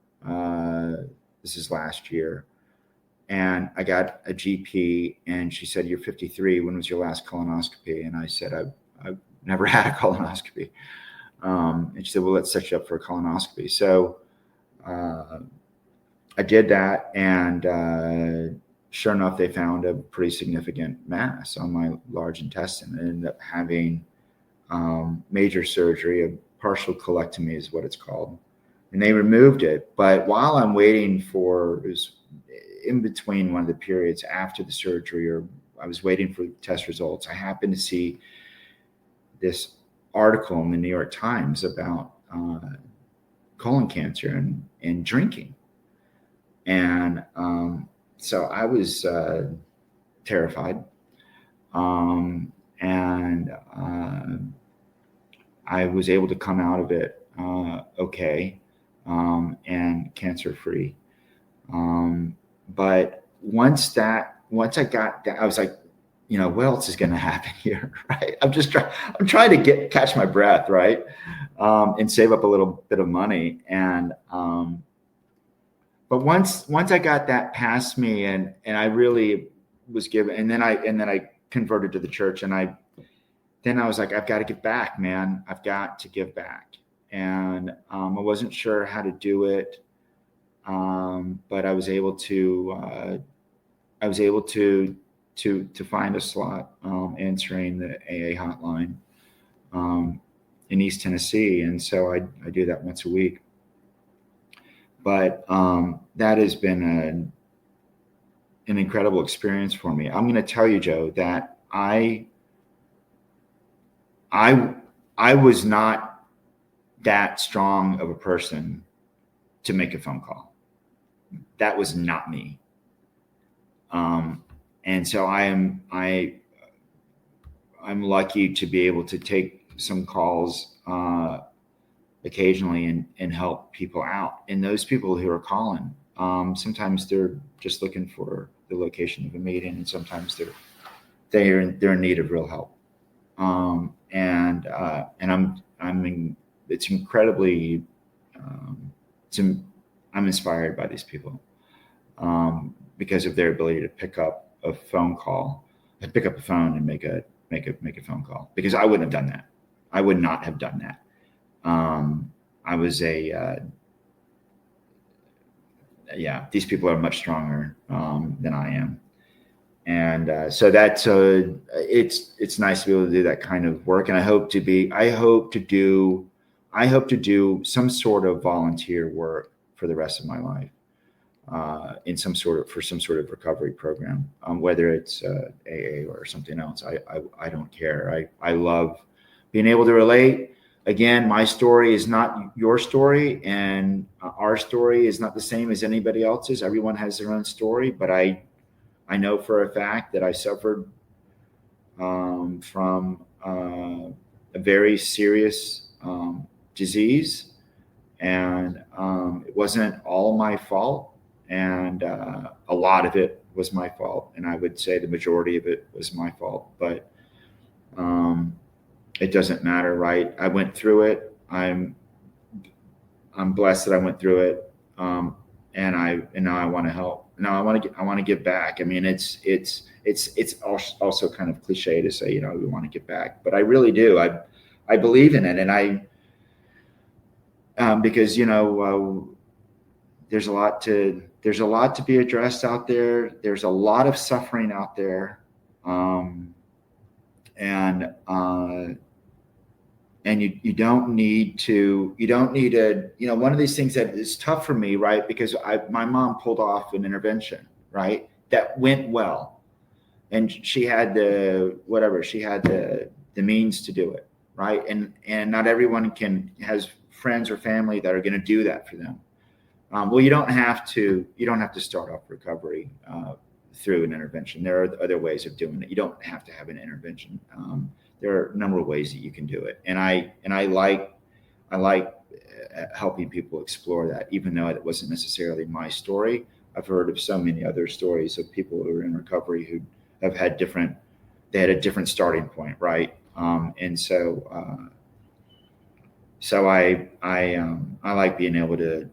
this is last year, and I got a GP, and she said, "You're 53. When was your last colonoscopy?" And I said, I've never had a colonoscopy. And she said, "Well, let's set you up for a colonoscopy." So I did that, and sure enough, they found a pretty significant mass on my large intestine. I ended up having major surgery, a partial colectomy is what it's called. And they removed it. But while I'm waiting it was in between one of the periods after the surgery, or I was waiting for test results, I happened to see this article in the New York Times about colon cancer and drinking. And so I was terrified. I was able to come out of it okay, and cancer-free. But once I got that, I was like, what else is going to happen here, right? I'm trying to catch my breath, right, and save up a little bit of money. And but once I got that past me, and I really was given, and then I converted to the church, and then I was like, I've got to give back, man. I've got to give back. And I wasn't sure how to do it, but I was able to find a slot answering the AA hotline in East Tennessee, and so I do that once a week. But that has been an incredible experience for me. I'm going to tell you, Joe, that I was not that strong of a person to make a phone call. That was not me. And so I'm lucky to be able to take some calls occasionally and help people out. And those people who are calling, sometimes they're just looking for the location of a meeting, and sometimes they're in need of real help. And it's incredibly, I'm inspired by these people because of their ability to pick up a phone and make a phone call, because I wouldn't have done that. I would not have done that. I was these people are much stronger than I am. And so that's it's nice to be able to do that kind of work. And I hope to do some sort of volunteer work for the rest of my life. in some sort of recovery program, whether it's AA or something else. I don't care. I love being able to relate. Again, my story is not your story, and our story is not the same as anybody else's. Everyone has their own story, but I know for a fact that I suffered from a very serious disease, and it wasn't all my fault, and a lot of it was my fault, and I would say the majority of it was my fault, but it doesn't matter, right? I went through it. I'm blessed that I went through it, and now I want to help. Now I want to give back. I mean, it's also kind of cliche to say, we want to give back, but I really do. I believe in it, and because there's a lot to be addressed out there. There's a lot of suffering out there, and you don't need to, one of these things that is tough for me, right? Because my mom pulled off an intervention, right? That went well. And she had the means to do it, right? And not everyone has friends or family that are going to do that for them. Well, you don't have to start off recovery through an intervention. There are other ways of doing it. You don't have to have an intervention. There are a number of ways that you can do it, and I like helping people explore that, even though it wasn't necessarily my story. I've heard of so many other stories of people who are in recovery who have had a different starting point, right? And so I like being able to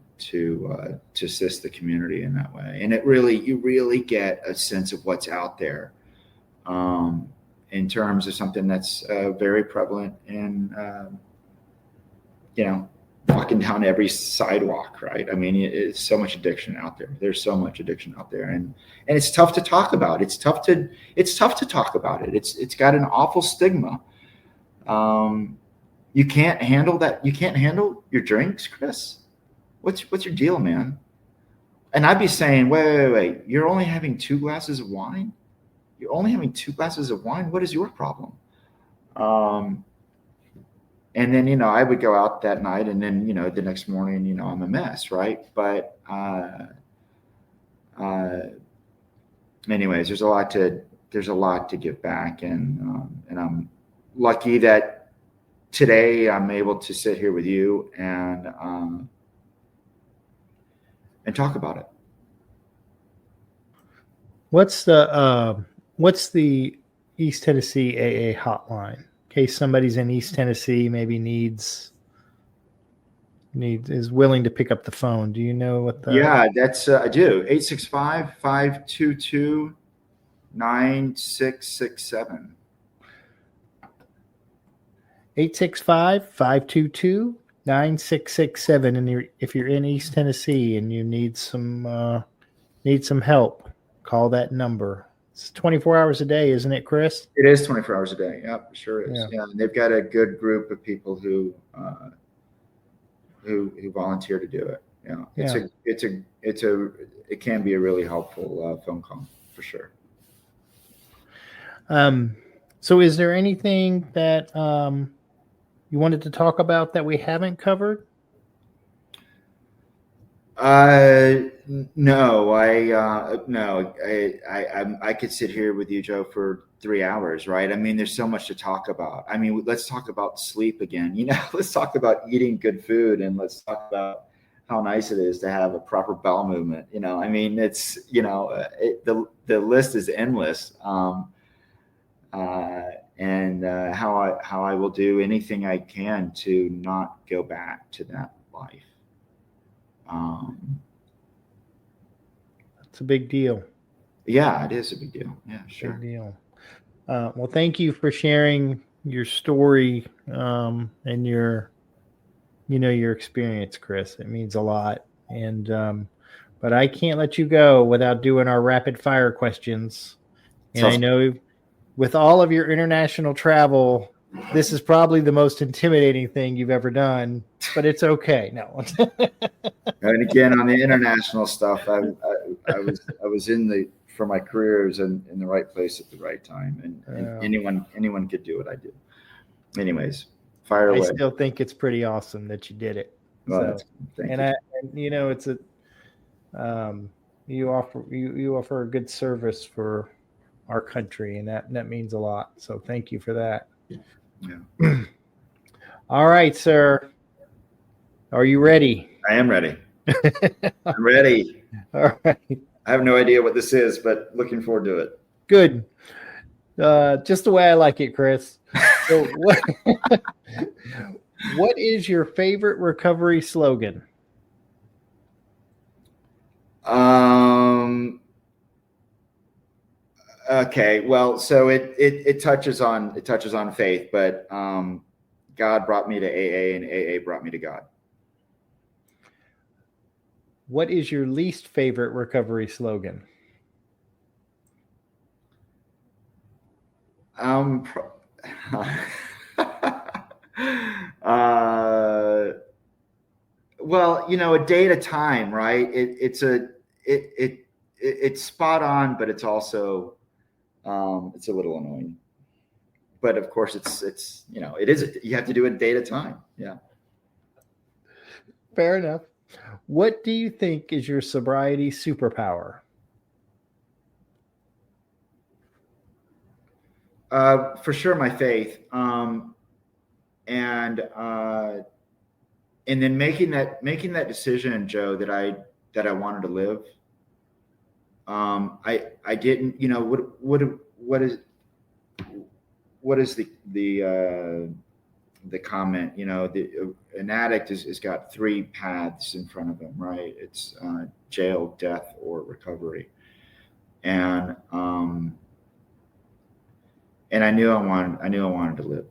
assist the community in that way, and you really get a sense of what's out there. In terms of something that's very prevalent in, walking down every sidewalk, right? I mean, it's so much addiction out there. There's so much addiction out there, and it's tough to talk about. It's tough to talk about it. It's got an awful stigma. You can't handle that. You can't handle your drinks, Chris. What's your deal, man? And I'd be saying, wait. You're only having 2 glasses of wine? You're only having 2 glasses of wine? What is your problem? And then, I would go out that night, and then, the next morning, I'm a mess, right? But anyways, there's a lot to give back, and I'm lucky that today I'm able to sit here with you and talk about it. What's the East Tennessee AA hotline? In case somebody's in East Tennessee, maybe is willing to pick up the phone. Do you know what the? Yeah, that's I do. 865-522-9667. 865-522-9667. And if you're in East Tennessee and you need some help, call that number. It's 24 hours a day, isn't it, Chris? It is 24 hours a day. Yep, sure is. Yeah, and they've got a good group of people who volunteer to do it. It can be a really helpful phone call for sure. So is there anything that you wanted to talk about that we haven't covered? No, I could sit here with you, Joe, for 3 hours, right? I mean, there's so much to talk about. I mean, let's talk about sleep again. Let's talk about eating good food, and let's talk about how nice it is to have a proper bowel movement. I mean, it's the list is endless. And how I will do anything I can to not go back to that life. It's a big deal. Yeah, it is a big deal. Yeah, sure. Big deal. Well, thank you for sharing your story and your experience, Chris. It means a lot. And but I can't let you go without doing our rapid fire questions. And I know with all of your international travel, This is probably the most intimidating thing you've ever done, but it's okay. No. And again, on the international stuff, I was for my career, I was in the right place at the right time, and anyone could do what I did. Anyways, fire away. I still think it's pretty awesome that you did it. Well, thank you. It's you offer a good service for our country, and that means a lot. So thank you for that. Yeah. All right, sir. Are you ready? I am ready. I'm ready. All right. I have no idea what this is, but looking forward to it. Good. Just the way I like it, Chris. So what is your favorite recovery slogan? Okay. Well, so it touches on faith, but God brought me to AA and AA brought me to God. What is your least favorite recovery slogan? Well, a day at a time, right? It's spot on, but it's also it's a little annoying. But of course, it is. You have to do it a day at a time. Yeah. Fair enough. What do you think is your sobriety superpower? For sure, my faith, and then making that decision, Joe, that I wanted to live. I didn't. What is the comment? An addict has got three paths in front of him, right? It's jail, death, or recovery, and I knew I wanted to live,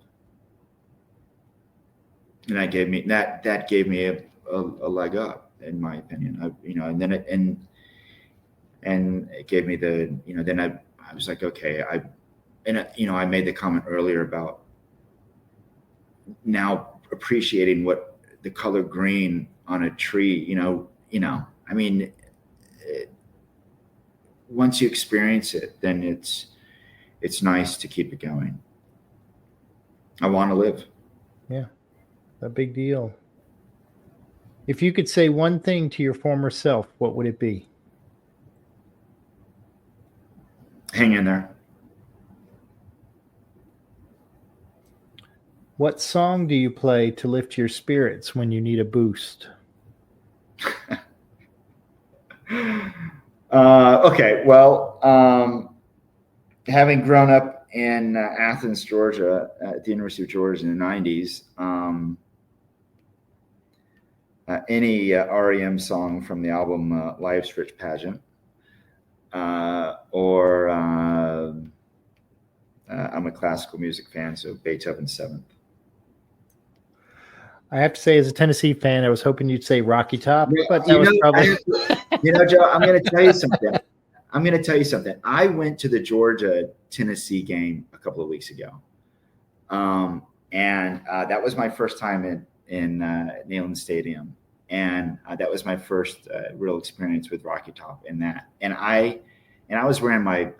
and that gave me a leg up, in my opinion. And it gave me then I was like, okay, I made the comment earlier about now appreciating what the color green on a tree, I mean, once you experience it, then it's nice to keep it going. I want to live. Yeah, a big deal. If you could say one thing to your former self, what would it be? Hang in there. What song do you play to lift your spirits when you need a boost? Okay, well, having grown up in Athens, Georgia, at the University of Georgia in the 90s, any REM song from the album Life's Rich Pageant, or I'm a classical music fan, so Beethoven's Seventh. I have to say, as a Tennessee fan, I was hoping you'd say Rocky Top, but that was probably. Joe, I'm going to tell you something. I went to the Georgia-Tennessee game a couple of weeks ago, and that was my first time in Neyland Stadium, and that was my first real experience with Rocky Top in that. And I was wearing my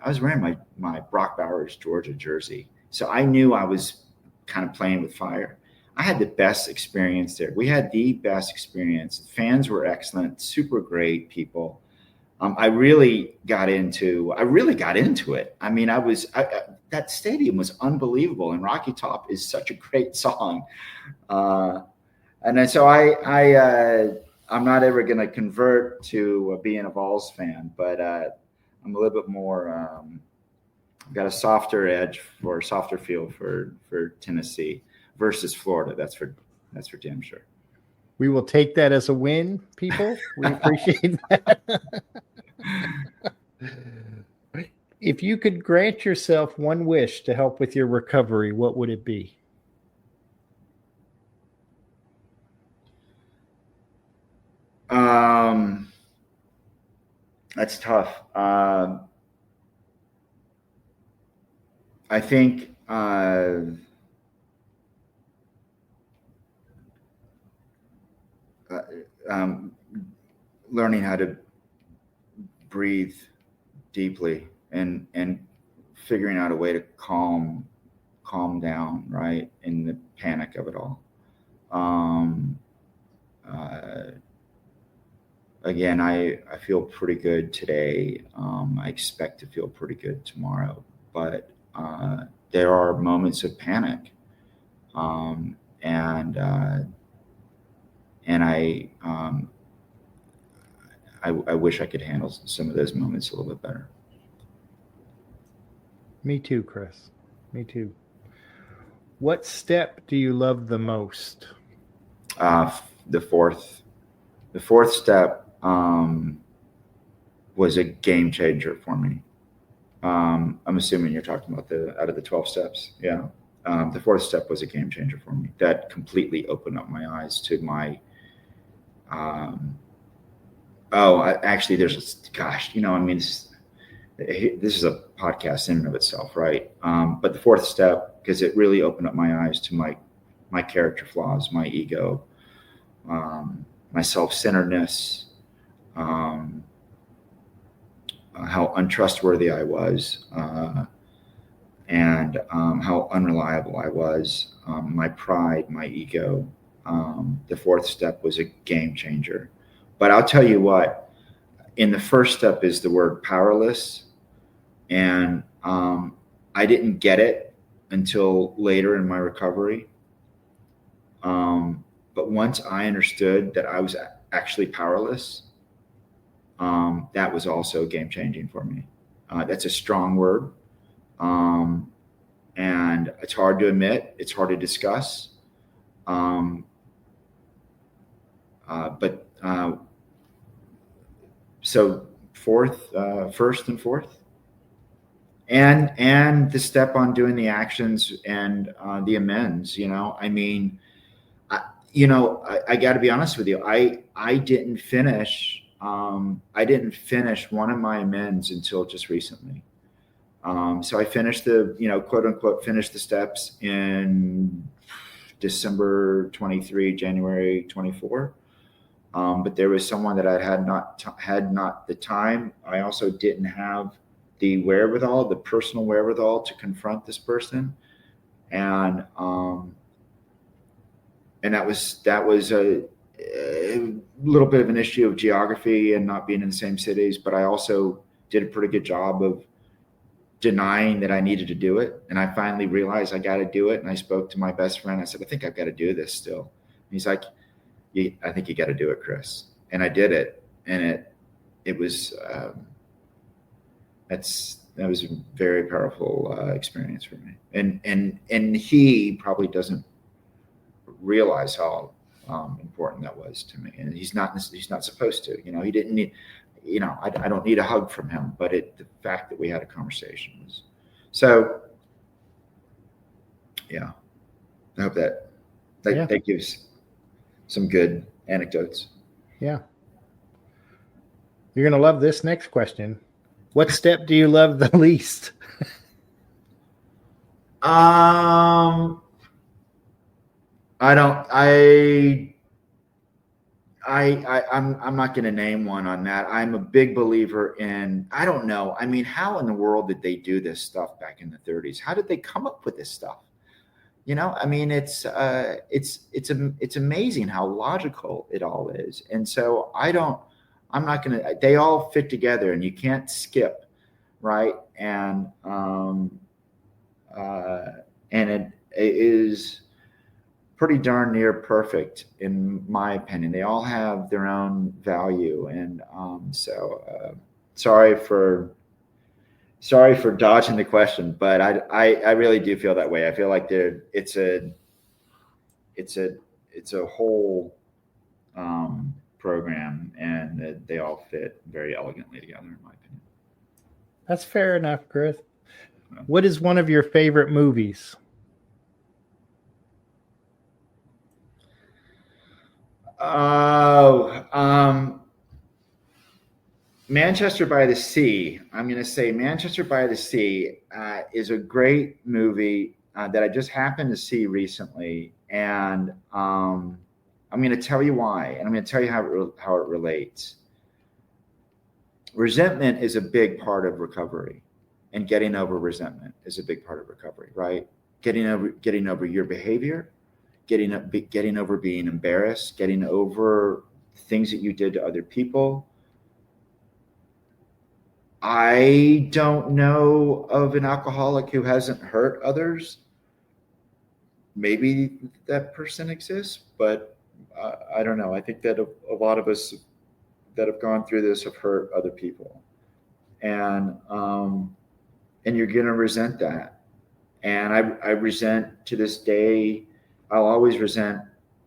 Brock Bowers Georgia jersey, so I knew I was kind of playing with fire. I had the best experience there. We had the best experience. The fans were excellent, super great people. I really got into it. I mean, that stadium was unbelievable, and Rocky Top is such a great song. And then so I'm not ever going to convert to being a Vols fan, but I'm a little bit more. I've got a softer feel for Tennessee versus Florida. That's for damn sure. We will take that as a win, people. We appreciate that. If you could grant yourself one wish to help with your recovery, what would it be? That's tough. I think learning how to breathe deeply and figuring out a way to calm down, right, in the panic of it all. Again, I feel pretty good today. I expect to feel pretty good tomorrow, but there are moments of panic, and I wish I could handle some of those moments a little bit better. Me too, Chris. Me too. What step do you love the most? The fourth step was a game changer for me. I'm assuming you're talking about out of the 12 steps. Yeah. The fourth step was a game changer for me. That completely opened up my eyes to my, actually there's, gosh, I mean, this is a podcast in and of itself, right? But the fourth step, because it really opened up my eyes to my character flaws, my ego, my self-centeredness, how untrustworthy I was, and how unreliable I was, my pride, my ego. The fourth step was a game changer. But I'll tell you what, in the first step is the word powerless. And I didn't get it until later in my recovery. But once I understood that I was actually powerless, that was also game changing for me. That's a strong word. And it's hard to admit, it's hard to discuss. So first and fourth, and the step on doing the actions and the amends. I mean, I got to be honest with you. I didn't finish. I didn't finish one of my amends until just recently. So I finished the, quote unquote, finished the steps in December 23, January 24. But there was someone that I had not the time. I also didn't have the wherewithal, the personal wherewithal to confront this person. And that was a little bit of an issue of geography and not being in the same cities. But I also did a pretty good job of denying that I needed to do it. And I finally realized I got to do it. And I spoke to my best friend. I said, I think I've got to do this still. And he's like, I think you got to do it, Chris. And I did it. And it was, that was a very powerful experience for me. And he probably doesn't realize how important that was to me. And he's not supposed to, he didn't need, I don't need a hug from him, but the fact that we had a conversation was, so yeah, I hope that gives some good anecdotes. Yeah. You're going to love this next question. What step do you love the least? I'm not going to name one on that. I'm a big believer in, I don't know. I mean, how in the world did they do this stuff back in the 30s? How did they come up with this stuff? I mean, it's amazing how logical it all is. And so I'm not going to, they all fit together and you can't skip. Right. And it is pretty darn near perfect in my opinion. They all have their own value. And sorry for dodging the question, but I really do feel that way. I feel like it's a whole program, and they all fit very elegantly together, in my opinion. That's fair enough, Chris. What is one of your favorite movies? Manchester by the Sea. I'm going to say Manchester by the Sea is a great movie that I just happened to see recently. And I'm going to tell you why, and I'm going to tell you how it relates. Resentment is a big part of recovery, and getting over resentment is a big part of recovery, right? Getting over your behavior, getting over being embarrassed, getting over things that you did to other people. I don't know of an alcoholic who hasn't hurt others. Maybe that person exists, but I don't know. I think that a lot of us that have gone through this have hurt other people, and you're going to resent that. And I resent to this day. I'll always resent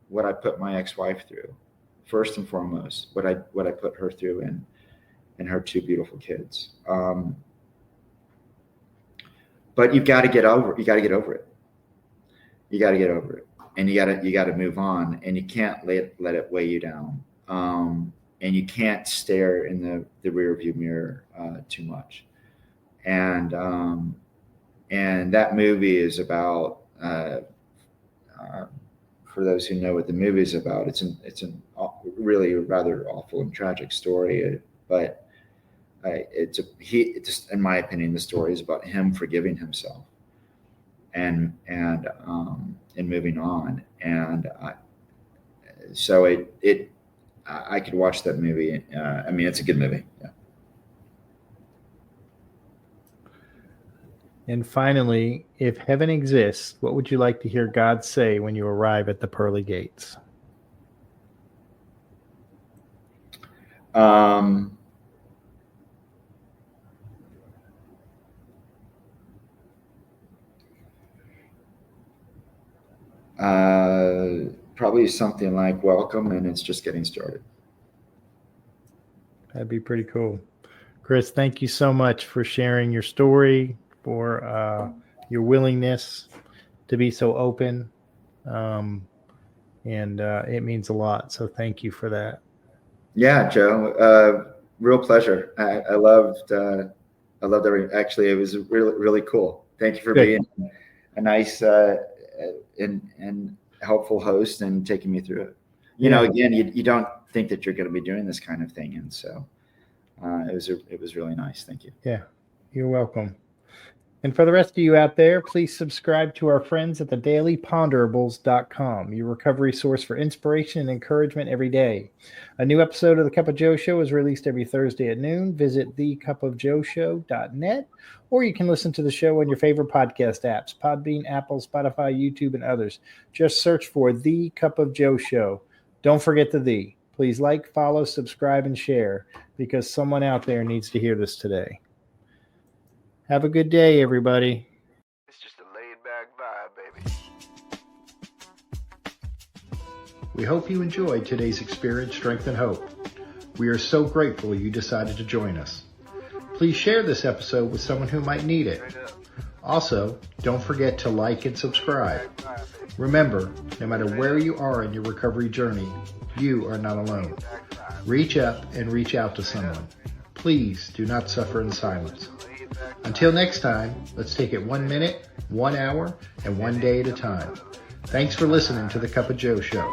what I put my ex-wife through, first and foremost. What I put her through, and her two beautiful kids. But you've got to get over it. You got to get over it. You got to get over it, and you got to move on, and you can't let it weigh you down. And you can't stare in the rearview mirror too much. And that movie is about. For those who know what the movie is about, it's an really rather awful and tragic story. But it's in my opinion, the story is about him forgiving himself and moving on. And so I could watch that movie. I mean, it's a good movie. Yeah. And finally, if heaven exists, what would you like to hear God say when you arrive at the pearly gates? Probably something like welcome, and it's just getting started. That'd be pretty cool. Chris, thank you so much for sharing your story, for your willingness to be so open. And it means a lot. So thank you for that. Yeah, Joe, real pleasure. I loved everything. Actually, it was really, really cool. Thank you for being a nice and helpful host and taking me through it. You know, again, you don't think that you're going to be doing this kind of thing. And so it was really nice. Thank you. Yeah, you're welcome. And for the rest of you out there, please subscribe to our friends at thedailyponderables.com, your recovery source for inspiration and encouragement every day. A new episode of The Cup of Joe Show is released every Thursday at noon. Visit thecupofjoeshow.net, or you can listen to the show on your favorite podcast apps, Podbean, Apple, Spotify, YouTube, and others. Just search for The Cup of Joe Show. Don't forget the "the." Please like, follow, subscribe, and share, because someone out there needs to hear this today. Have a good day, everybody. It's just a laid-back vibe, baby. We hope you enjoyed today's Experience, Strength, and Hope. We are so grateful you decided to join us. Please share this episode with someone who might need it. Also, don't forget to like and subscribe. Remember, no matter where you are in your recovery journey, you are not alone. Reach up and reach out to someone. Please do not suffer in silence. Until next time, let's take it 1 minute, 1 hour, and 1 day at a time. Thanks for listening to The Cup of Joe Show.